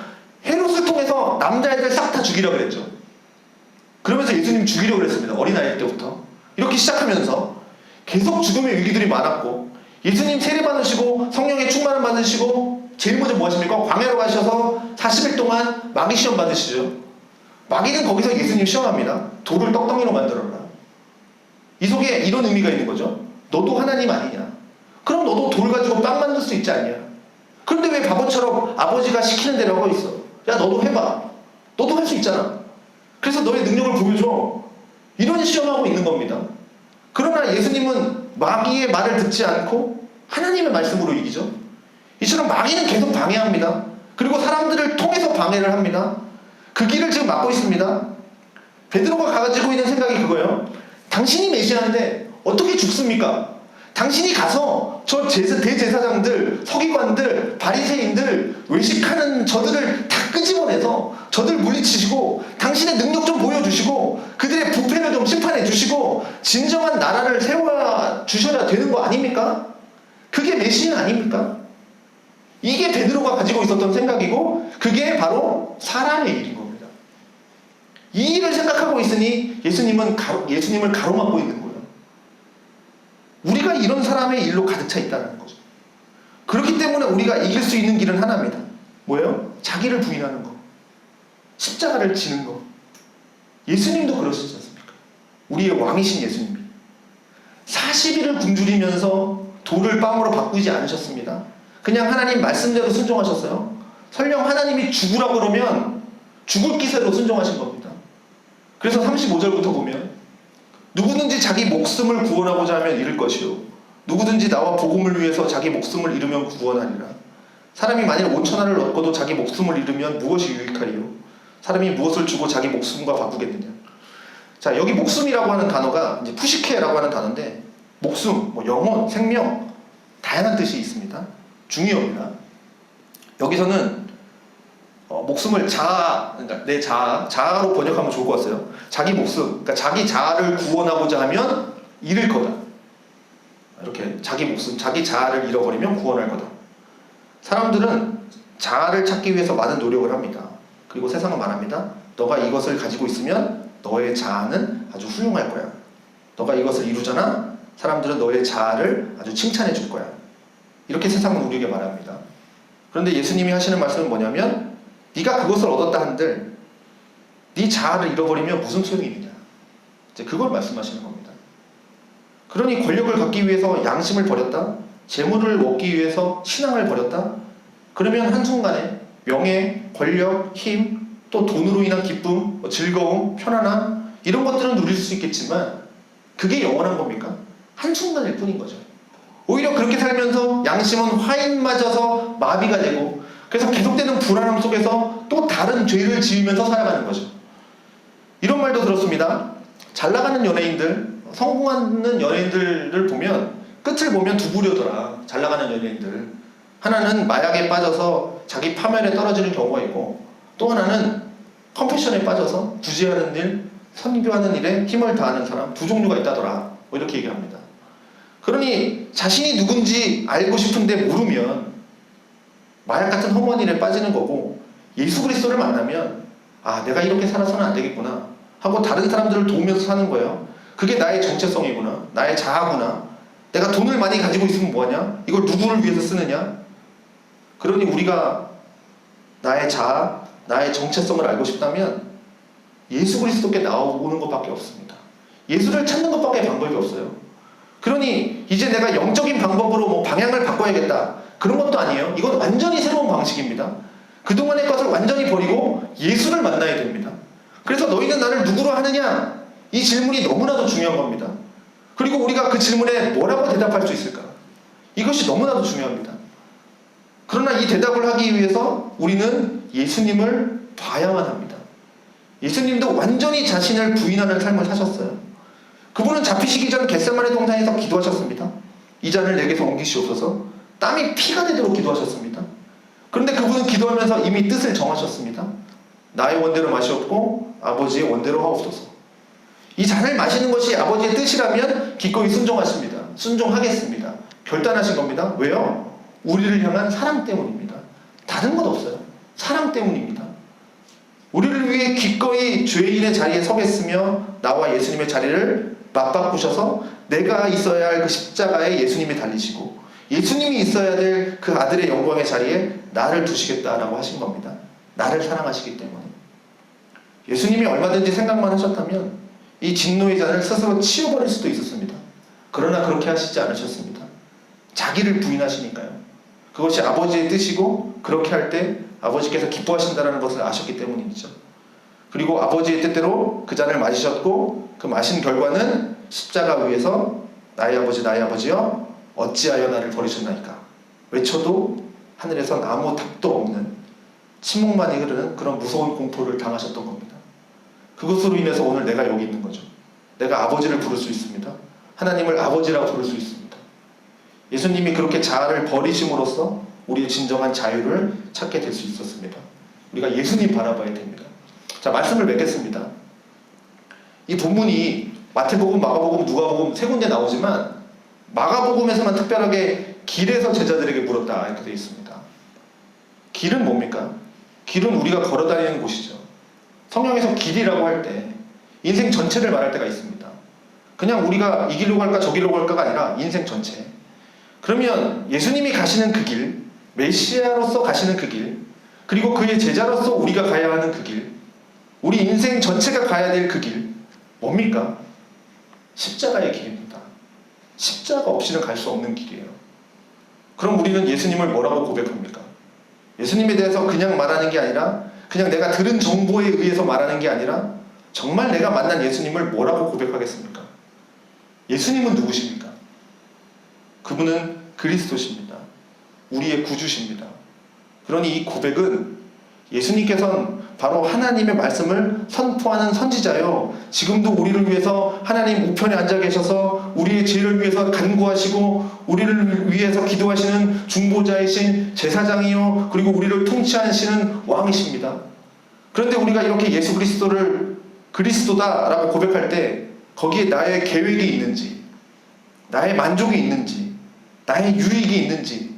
헤롯을 통해서 남자애들 싹 다 죽이려고 그랬죠. 그러면서 예수님 죽이려고 그랬습니다. 어린아이일 때부터. 이렇게 시작하면서 계속 죽음의 위기들이 많았고, 예수님 세례 받으시고 성령의 충만을 받으시고 제일 먼저 뭐 하십니까? 광야로 가셔서 40일 동안 마귀 시험 받으시죠. 마귀는 거기서 예수님 시험합니다. 돌을 떡덩이로 만들어라. 이 속에 이런 의미가 있는 거죠. 너도 하나님 아니냐? 그럼 너도 돌 가지고 빵 만들 수 있지 않냐? 그런데 왜 바보처럼 아버지가 시키는 대로 하고 있어? 야, 너도 해봐. 너도 할 수 있잖아. 그래서 너의 능력을 보여줘. 이런 시험하고 있는 겁니다. 그러나 예수님은 마귀의 말을 듣지 않고 하나님의 말씀으로 이기죠. 이처럼 마귀는 계속 방해합니다. 그리고 사람들을 통해서 방해를 합니다. 그 길을 지금 막고 있습니다. 베드로가 가지고 있는 생각이 그거예요. 당신이 메시아인데 어떻게 죽습니까? 당신이 가서 저 대제사장들, 서기관들, 바리새인들, 외식하는 저들을 다 끄집어내서 저들 물리치시고 당신의 능력 좀 보여주시고 그들의 부패를 좀 심판해 주시고 진정한 나라를 세워 주셔야 되는 거 아닙니까? 그게 메시아 아닙니까? 이게 베드로가 가지고 있었던 생각이고 그게 바로 사람의 일인 겁니다. 이 일을 생각하고 있으니 예수님을 가로막고 있는 거예요. 우리가 이런 사람의 일로 가득 차 있다는 거죠. 그렇기 때문에 우리가 이길 수 있는 길은 하나입니다. 뭐예요? 자기를 부인하는 거. 십자가를 지는 거. 예수님도 그러시지 않습니까? 우리의 왕이신 예수님이 40일을 굶주리면서 돌을 빵으로 바꾸지 않으셨습니다. 그냥 하나님 말씀대로 순종하셨어요. 설령 하나님이 죽으라고 그러면 죽을 기세로 순종하신 겁니다. 그래서 35절부터 보면 누구든지 자기 목숨을 구원하고자 하면 잃을 것이요 누구든지 나와 복음을 위해서 자기 목숨을 잃으면 구원하리라. 사람이 만일 5,000원을 얻고도 자기 목숨을 잃으면 무엇이 유익하리요? 사람이 무엇을 주고 자기 목숨과 바꾸겠느냐? 자, 여기 목숨이라고 하는 단어가 이제 푸시케라고 하는 단어인데 목숨, 뭐 영혼, 생명 다양한 뜻이 있습니다. 중요합니다. 여기서는 목숨을 그러니까 내 자아로 번역하면 좋을 것 같아요. 자기 목숨, 그러니까 자기 자아를 구원하고자 하면 잃을 거다. 이렇게 자기 목숨, 자기 자아를 잃어버리면 구원할 거다. 사람들은 자아를 찾기 위해서 많은 노력을 합니다. 그리고 세상은 말합니다. 너가 이것을 가지고 있으면 너의 자아는 아주 훌륭할 거야. 너가 이것을 이루잖아? 사람들은 너의 자아를 아주 칭찬해 줄 거야. 이렇게 세상은 우리에게 말합니다. 그런데 예수님이 하시는 말씀은 뭐냐면 네가 그것을 얻었다 한들 네 자아를 잃어버리면 무슨 소용이 있느냐. 이제 그걸 말씀하시는 겁니다. 그러니 권력을 갖기 위해서 양심을 버렸다. 재물을 얻기 위해서 신앙을 버렸다. 그러면 한순간에 명예, 권력, 힘, 또 돈으로 인한 기쁨, 즐거움, 편안함 이런 것들은 누릴 수 있겠지만 그게 영원한 겁니까? 한순간일 뿐인 거죠. 오히려 그렇게 살면서 양심은 화인 맞아서 마비가 되고 그래서 계속되는 불안함 속에서 또 다른 죄를 지으면서 살아가는 거죠. 이런 말도 들었습니다. 잘 나가는 연예인들, 성공하는 연예인들을 보면 끝을 보면 두 부류더라. 잘 나가는 연예인들. 하나는 마약에 빠져서 자기 파멸에 떨어지는 경우가 있고 또 하나는 컴패션에 빠져서 구제하는 일, 선교하는 일에 힘을 다하는 사람 두 종류가 있다더라. 뭐 이렇게 얘기합니다. 그러니 자신이 누군지 알고 싶은데 모르면 마약 같은 험한 일에 빠지는 거고 예수 그리스도를 만나면 아 내가 이렇게 살아서는 안 되겠구나 하고 다른 사람들을 도우면서 사는 거예요. 그게 나의 정체성이구나. 나의 자아구나. 내가 돈을 많이 가지고 있으면 뭐하냐? 이걸 누구를 위해서 쓰느냐? 그러니 우리가 나의 자아, 나의 정체성을 알고 싶다면 예수 그리스도께 나오는 것밖에 없습니다. 예수를 찾는 것밖에 방법이 없어요. 그러니 이제 내가 영적인 방법으로 뭐 방향을 바꿔야겠다. 그런 것도 아니에요. 이건 완전히 새로운 방식입니다. 그동안의 것을 완전히 버리고 예수를 만나야 됩니다. 그래서 너희는 나를 누구로 하느냐? 이 질문이 너무나도 중요한 겁니다. 그리고 우리가 그 질문에 뭐라고 대답할 수 있을까? 이것이 너무나도 중요합니다. 그러나 이 대답을 하기 위해서 우리는 예수님을 봐야만 합니다. 예수님도 완전히 자신을 부인하는 삶을 사셨어요. 그분은 잡히시기 전 겟세마네 동산에서 기도하셨습니다. 이 잔을 내게서 옮기시옵소서. 땀이 피가 되도록 기도하셨습니다. 그런데 그분은 기도하면서 이미 뜻을 정하셨습니다. 나의 원대로 마시옵고 아버지의 원대로 하옵소서. 이 잔을 마시는 것이 아버지의 뜻이라면 기꺼이 순종하십니다. 순종하겠습니다. 결단하신 겁니다. 왜요? 우리를 향한 사랑 때문입니다. 다른 것 없어요. 사랑 때문입니다. 우리를 위해 기꺼이 죄인의 자리에 서겠으며 나와 예수님의 자리를 맞바꾸셔서 내가 있어야 할 그 십자가에 예수님이 달리시고 예수님이 있어야 될 그 아들의 영광의 자리에 나를 두시겠다라고 하신 겁니다. 나를 사랑하시기 때문에. 예수님이 얼마든지 생각만 하셨다면 이 진노의 잔을 스스로 치워버릴 수도 있었습니다. 그러나 그렇게 하시지 않으셨습니다. 자기를 부인하시니까요. 그것이 아버지의 뜻이고 그렇게 할 때 아버지께서 기뻐하신다는 것을 아셨기 때문이죠. 그리고 아버지의 뜻대로 그 잔을 마시셨고 그 마신 결과는 십자가 위에서 나의 아버지 나의 아버지여 어찌하여 나를 버리셨나이까 외쳐도 하늘에선 아무 답도 없는 침묵만이 흐르는 그런 무서운 공포를 당하셨던 겁니다. 그것으로 인해서 오늘 내가 여기 있는 거죠. 내가 아버지를 부를 수 있습니다. 하나님을 아버지라고 부를 수 있습니다. 예수님이 그렇게 자아를 버리심으로써 우리의 진정한 자유를 찾게 될 수 있었습니다. 우리가 예수님 바라봐야 됩니다. 자, 말씀을 맺겠습니다. 이 본문이 마태복음, 마가복음, 누가복음 세 군데 나오지만 마가복음에서만 특별하게 길에서 제자들에게 물었다 이렇게 되어 있습니다. 길은 뭡니까? 길은 우리가 걸어다니는 곳이죠. 성경에서 길이라고 할 때 인생 전체를 말할 때가 있습니다. 그냥 우리가 이 길로 갈까 저 길로 갈까가 아니라 인생 전체. 그러면 예수님이 가시는 그 길, 메시아로서 가시는 그 길, 그리고 그의 제자로서 우리가 가야 하는 그 길, 우리 인생 전체가 가야 될 그 길, 뭡니까? 십자가의 길입니다. 십자가 없이는 갈 수 없는 길이에요. 그럼 우리는 예수님을 뭐라고 고백합니까? 예수님에 대해서 그냥 말하는 게 아니라, 그냥 내가 들은 정보에 의해서 말하는 게 아니라, 정말 내가 만난 예수님을 뭐라고 고백하겠습니까? 예수님은 누구십니까? 그분은 그리스도십니다. 우리의 구주십니다. 그러니 이 고백은 예수님께서는 바로 하나님의 말씀을 선포하는 선지자요, 지금도 우리를 위해서 하나님 우편에 앉아 계셔서 우리의 죄를 위해서 간구하시고 우리를 위해서 기도하시는 중보자이신 제사장이요, 그리고 우리를 통치하시는 왕이십니다. 그런데 우리가 이렇게 예수 그리스도를 그리스도다라고 고백할 때 거기에 나의 계획이 있는지, 나의 만족이 있는지, 나의 유익이 있는지,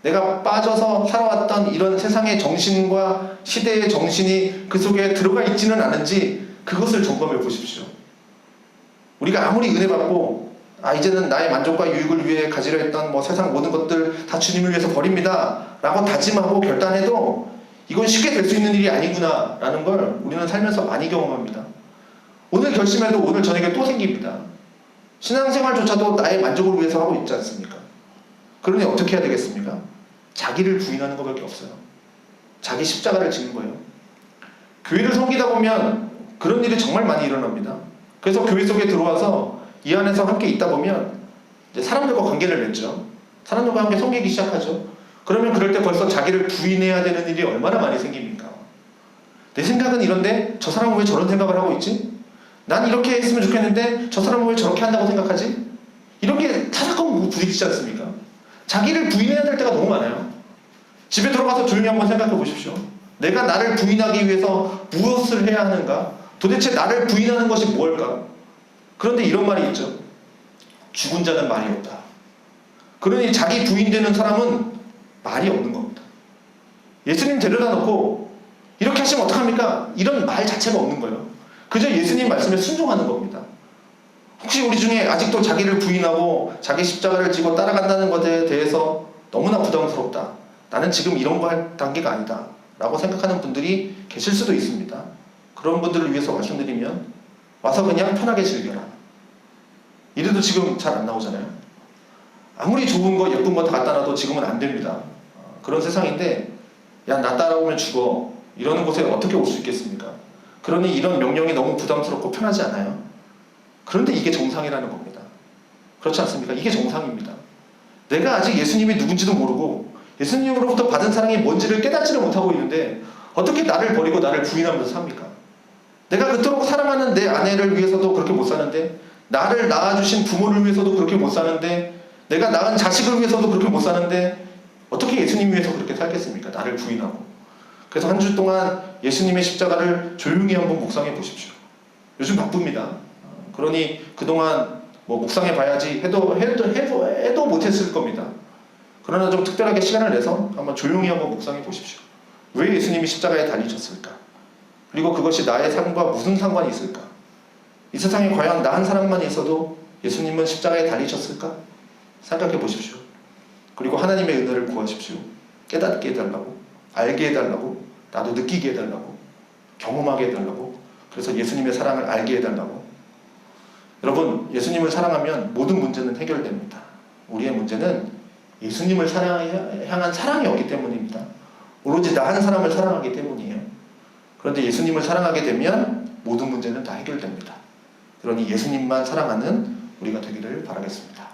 내가 빠져서 살아왔던 이런 세상의 정신과 시대의 정신이 그 속에 들어가 있지는 않은지 그것을 점검해 보십시오. 우리가 아무리 은혜 받고 이제는 나의 만족과 유익을 위해 가지려 했던 세상 모든 것들 다 주님을 위해서 버립니다 라고 다짐하고 결단해도 이건 쉽게 될 수 있는 일이 아니구나 라는 걸 우리는 살면서 많이 경험합니다. 오늘 결심해도 오늘 저녁에 또 생깁니다. 신앙생활조차도 나의 만족을 위해서 하고 있지 않습니까? 그러니 어떻게 해야 되겠습니까? 자기를 부인하는 것밖에 없어요. 자기 십자가를 지는 거예요. 교회를 섬기다 보면 그런 일이 정말 많이 일어납니다. 그래서 교회 속에 들어와서 이 안에서 함께 있다 보면 이제 사람들과 관계를 맺죠. 사람들과 함께 섬기기 시작하죠. 그러면 그럴 때 벌써 자기를 부인해야 되는 일이 얼마나 많이 생깁니까? 내 생각은 이런데 저 사람은 왜 저런 생각을 하고 있지? 난 이렇게 했으면 좋겠는데 저 사람은 왜 저렇게 한다고 생각하지? 이런 게 타작하고 부딪히지 않습니까? 자기를 부인해야 될 때가 너무 많아요. 집에 들어가서 조용히 한번 생각해 보십시오. 내가 나를 부인하기 위해서 무엇을 해야 하는가? 도대체 나를 부인하는 것이 뭘까? 그런데 이런 말이 있죠. 죽은 자는 말이 없다. 그러니 자기 부인되는 사람은 말이 없는 겁니다. 예수님 데려다 놓고 이렇게 하시면 어떡합니까? 이런 말 자체가 없는 거예요. 그저 예수님 말씀에 순종하는 겁니다. 혹시 우리 중에 아직도 자기를 부인하고 자기 십자가를 지고 따라간다는 것에 대해서 너무나 부담스럽다, 나는 지금 이런 거 할 단계가 아니다 라고 생각하는 분들이 계실 수도 있습니다. 그런 분들을 위해서 말씀드리면 와서 그냥 편하게 즐겨라. 이래도 지금 잘 안 나오잖아요. 아무리 좋은 거 예쁜 거 다 갖다 놔도 지금은 안 됩니다. 그런 세상인데 야, 나 따라오면 죽어 이러는 곳에 어떻게 올 수 있겠습니까? 그러니 이런 명령이 너무 부담스럽고 편하지 않아요. 그런데 이게 정상이라는 겁니다. 그렇지 않습니까? 이게 정상입니다. 내가 아직 예수님이 누군지도 모르고 예수님으로부터 받은 사랑이 뭔지를 깨닫지를 못하고 있는데 어떻게 나를 버리고 나를 부인하면서 삽니까? 내가 그토록 사랑하는 내 아내를 위해서도 그렇게 못 사는데, 나를 낳아주신 부모를 위해서도 그렇게 못 사는데, 내가 낳은 자식을 위해서도 그렇게 못 사는데 어떻게 예수님 위해서 그렇게 살겠습니까? 나를 부인하고. 그래서 한 주 동안 예수님의 십자가를 조용히 한번 묵상해 보십시오. 요즘 바쁩니다. 그러니 그동안 묵상해 봐야지 해도 못했을 겁니다. 그러나 좀 특별하게 시간을 내서 한번 조용히 한번 묵상해 보십시오. 왜 예수님이 십자가에 달리셨을까? 그리고 그것이 나의 삶과 무슨 상관이 있을까? 이 세상에 과연 나 한 사람만 있어도 예수님은 십자가에 달리셨을까? 생각해 보십시오. 그리고 하나님의 은혜를 구하십시오. 깨닫게 해달라고, 알게 해달라고, 나도 느끼게 해달라고, 경험하게 해달라고, 그래서 예수님의 사랑을 알게 해달라고. 여러분, 예수님을 사랑하면 모든 문제는 해결됩니다. 우리의 문제는 예수님을 향한 사랑이 없기 때문입니다. 오로지 나 한 사람을 사랑하기 때문이에요. 그런데 예수님을 사랑하게 되면 모든 문제는 다 해결됩니다. 그러니 예수님만 사랑하는 우리가 되기를 바라겠습니다.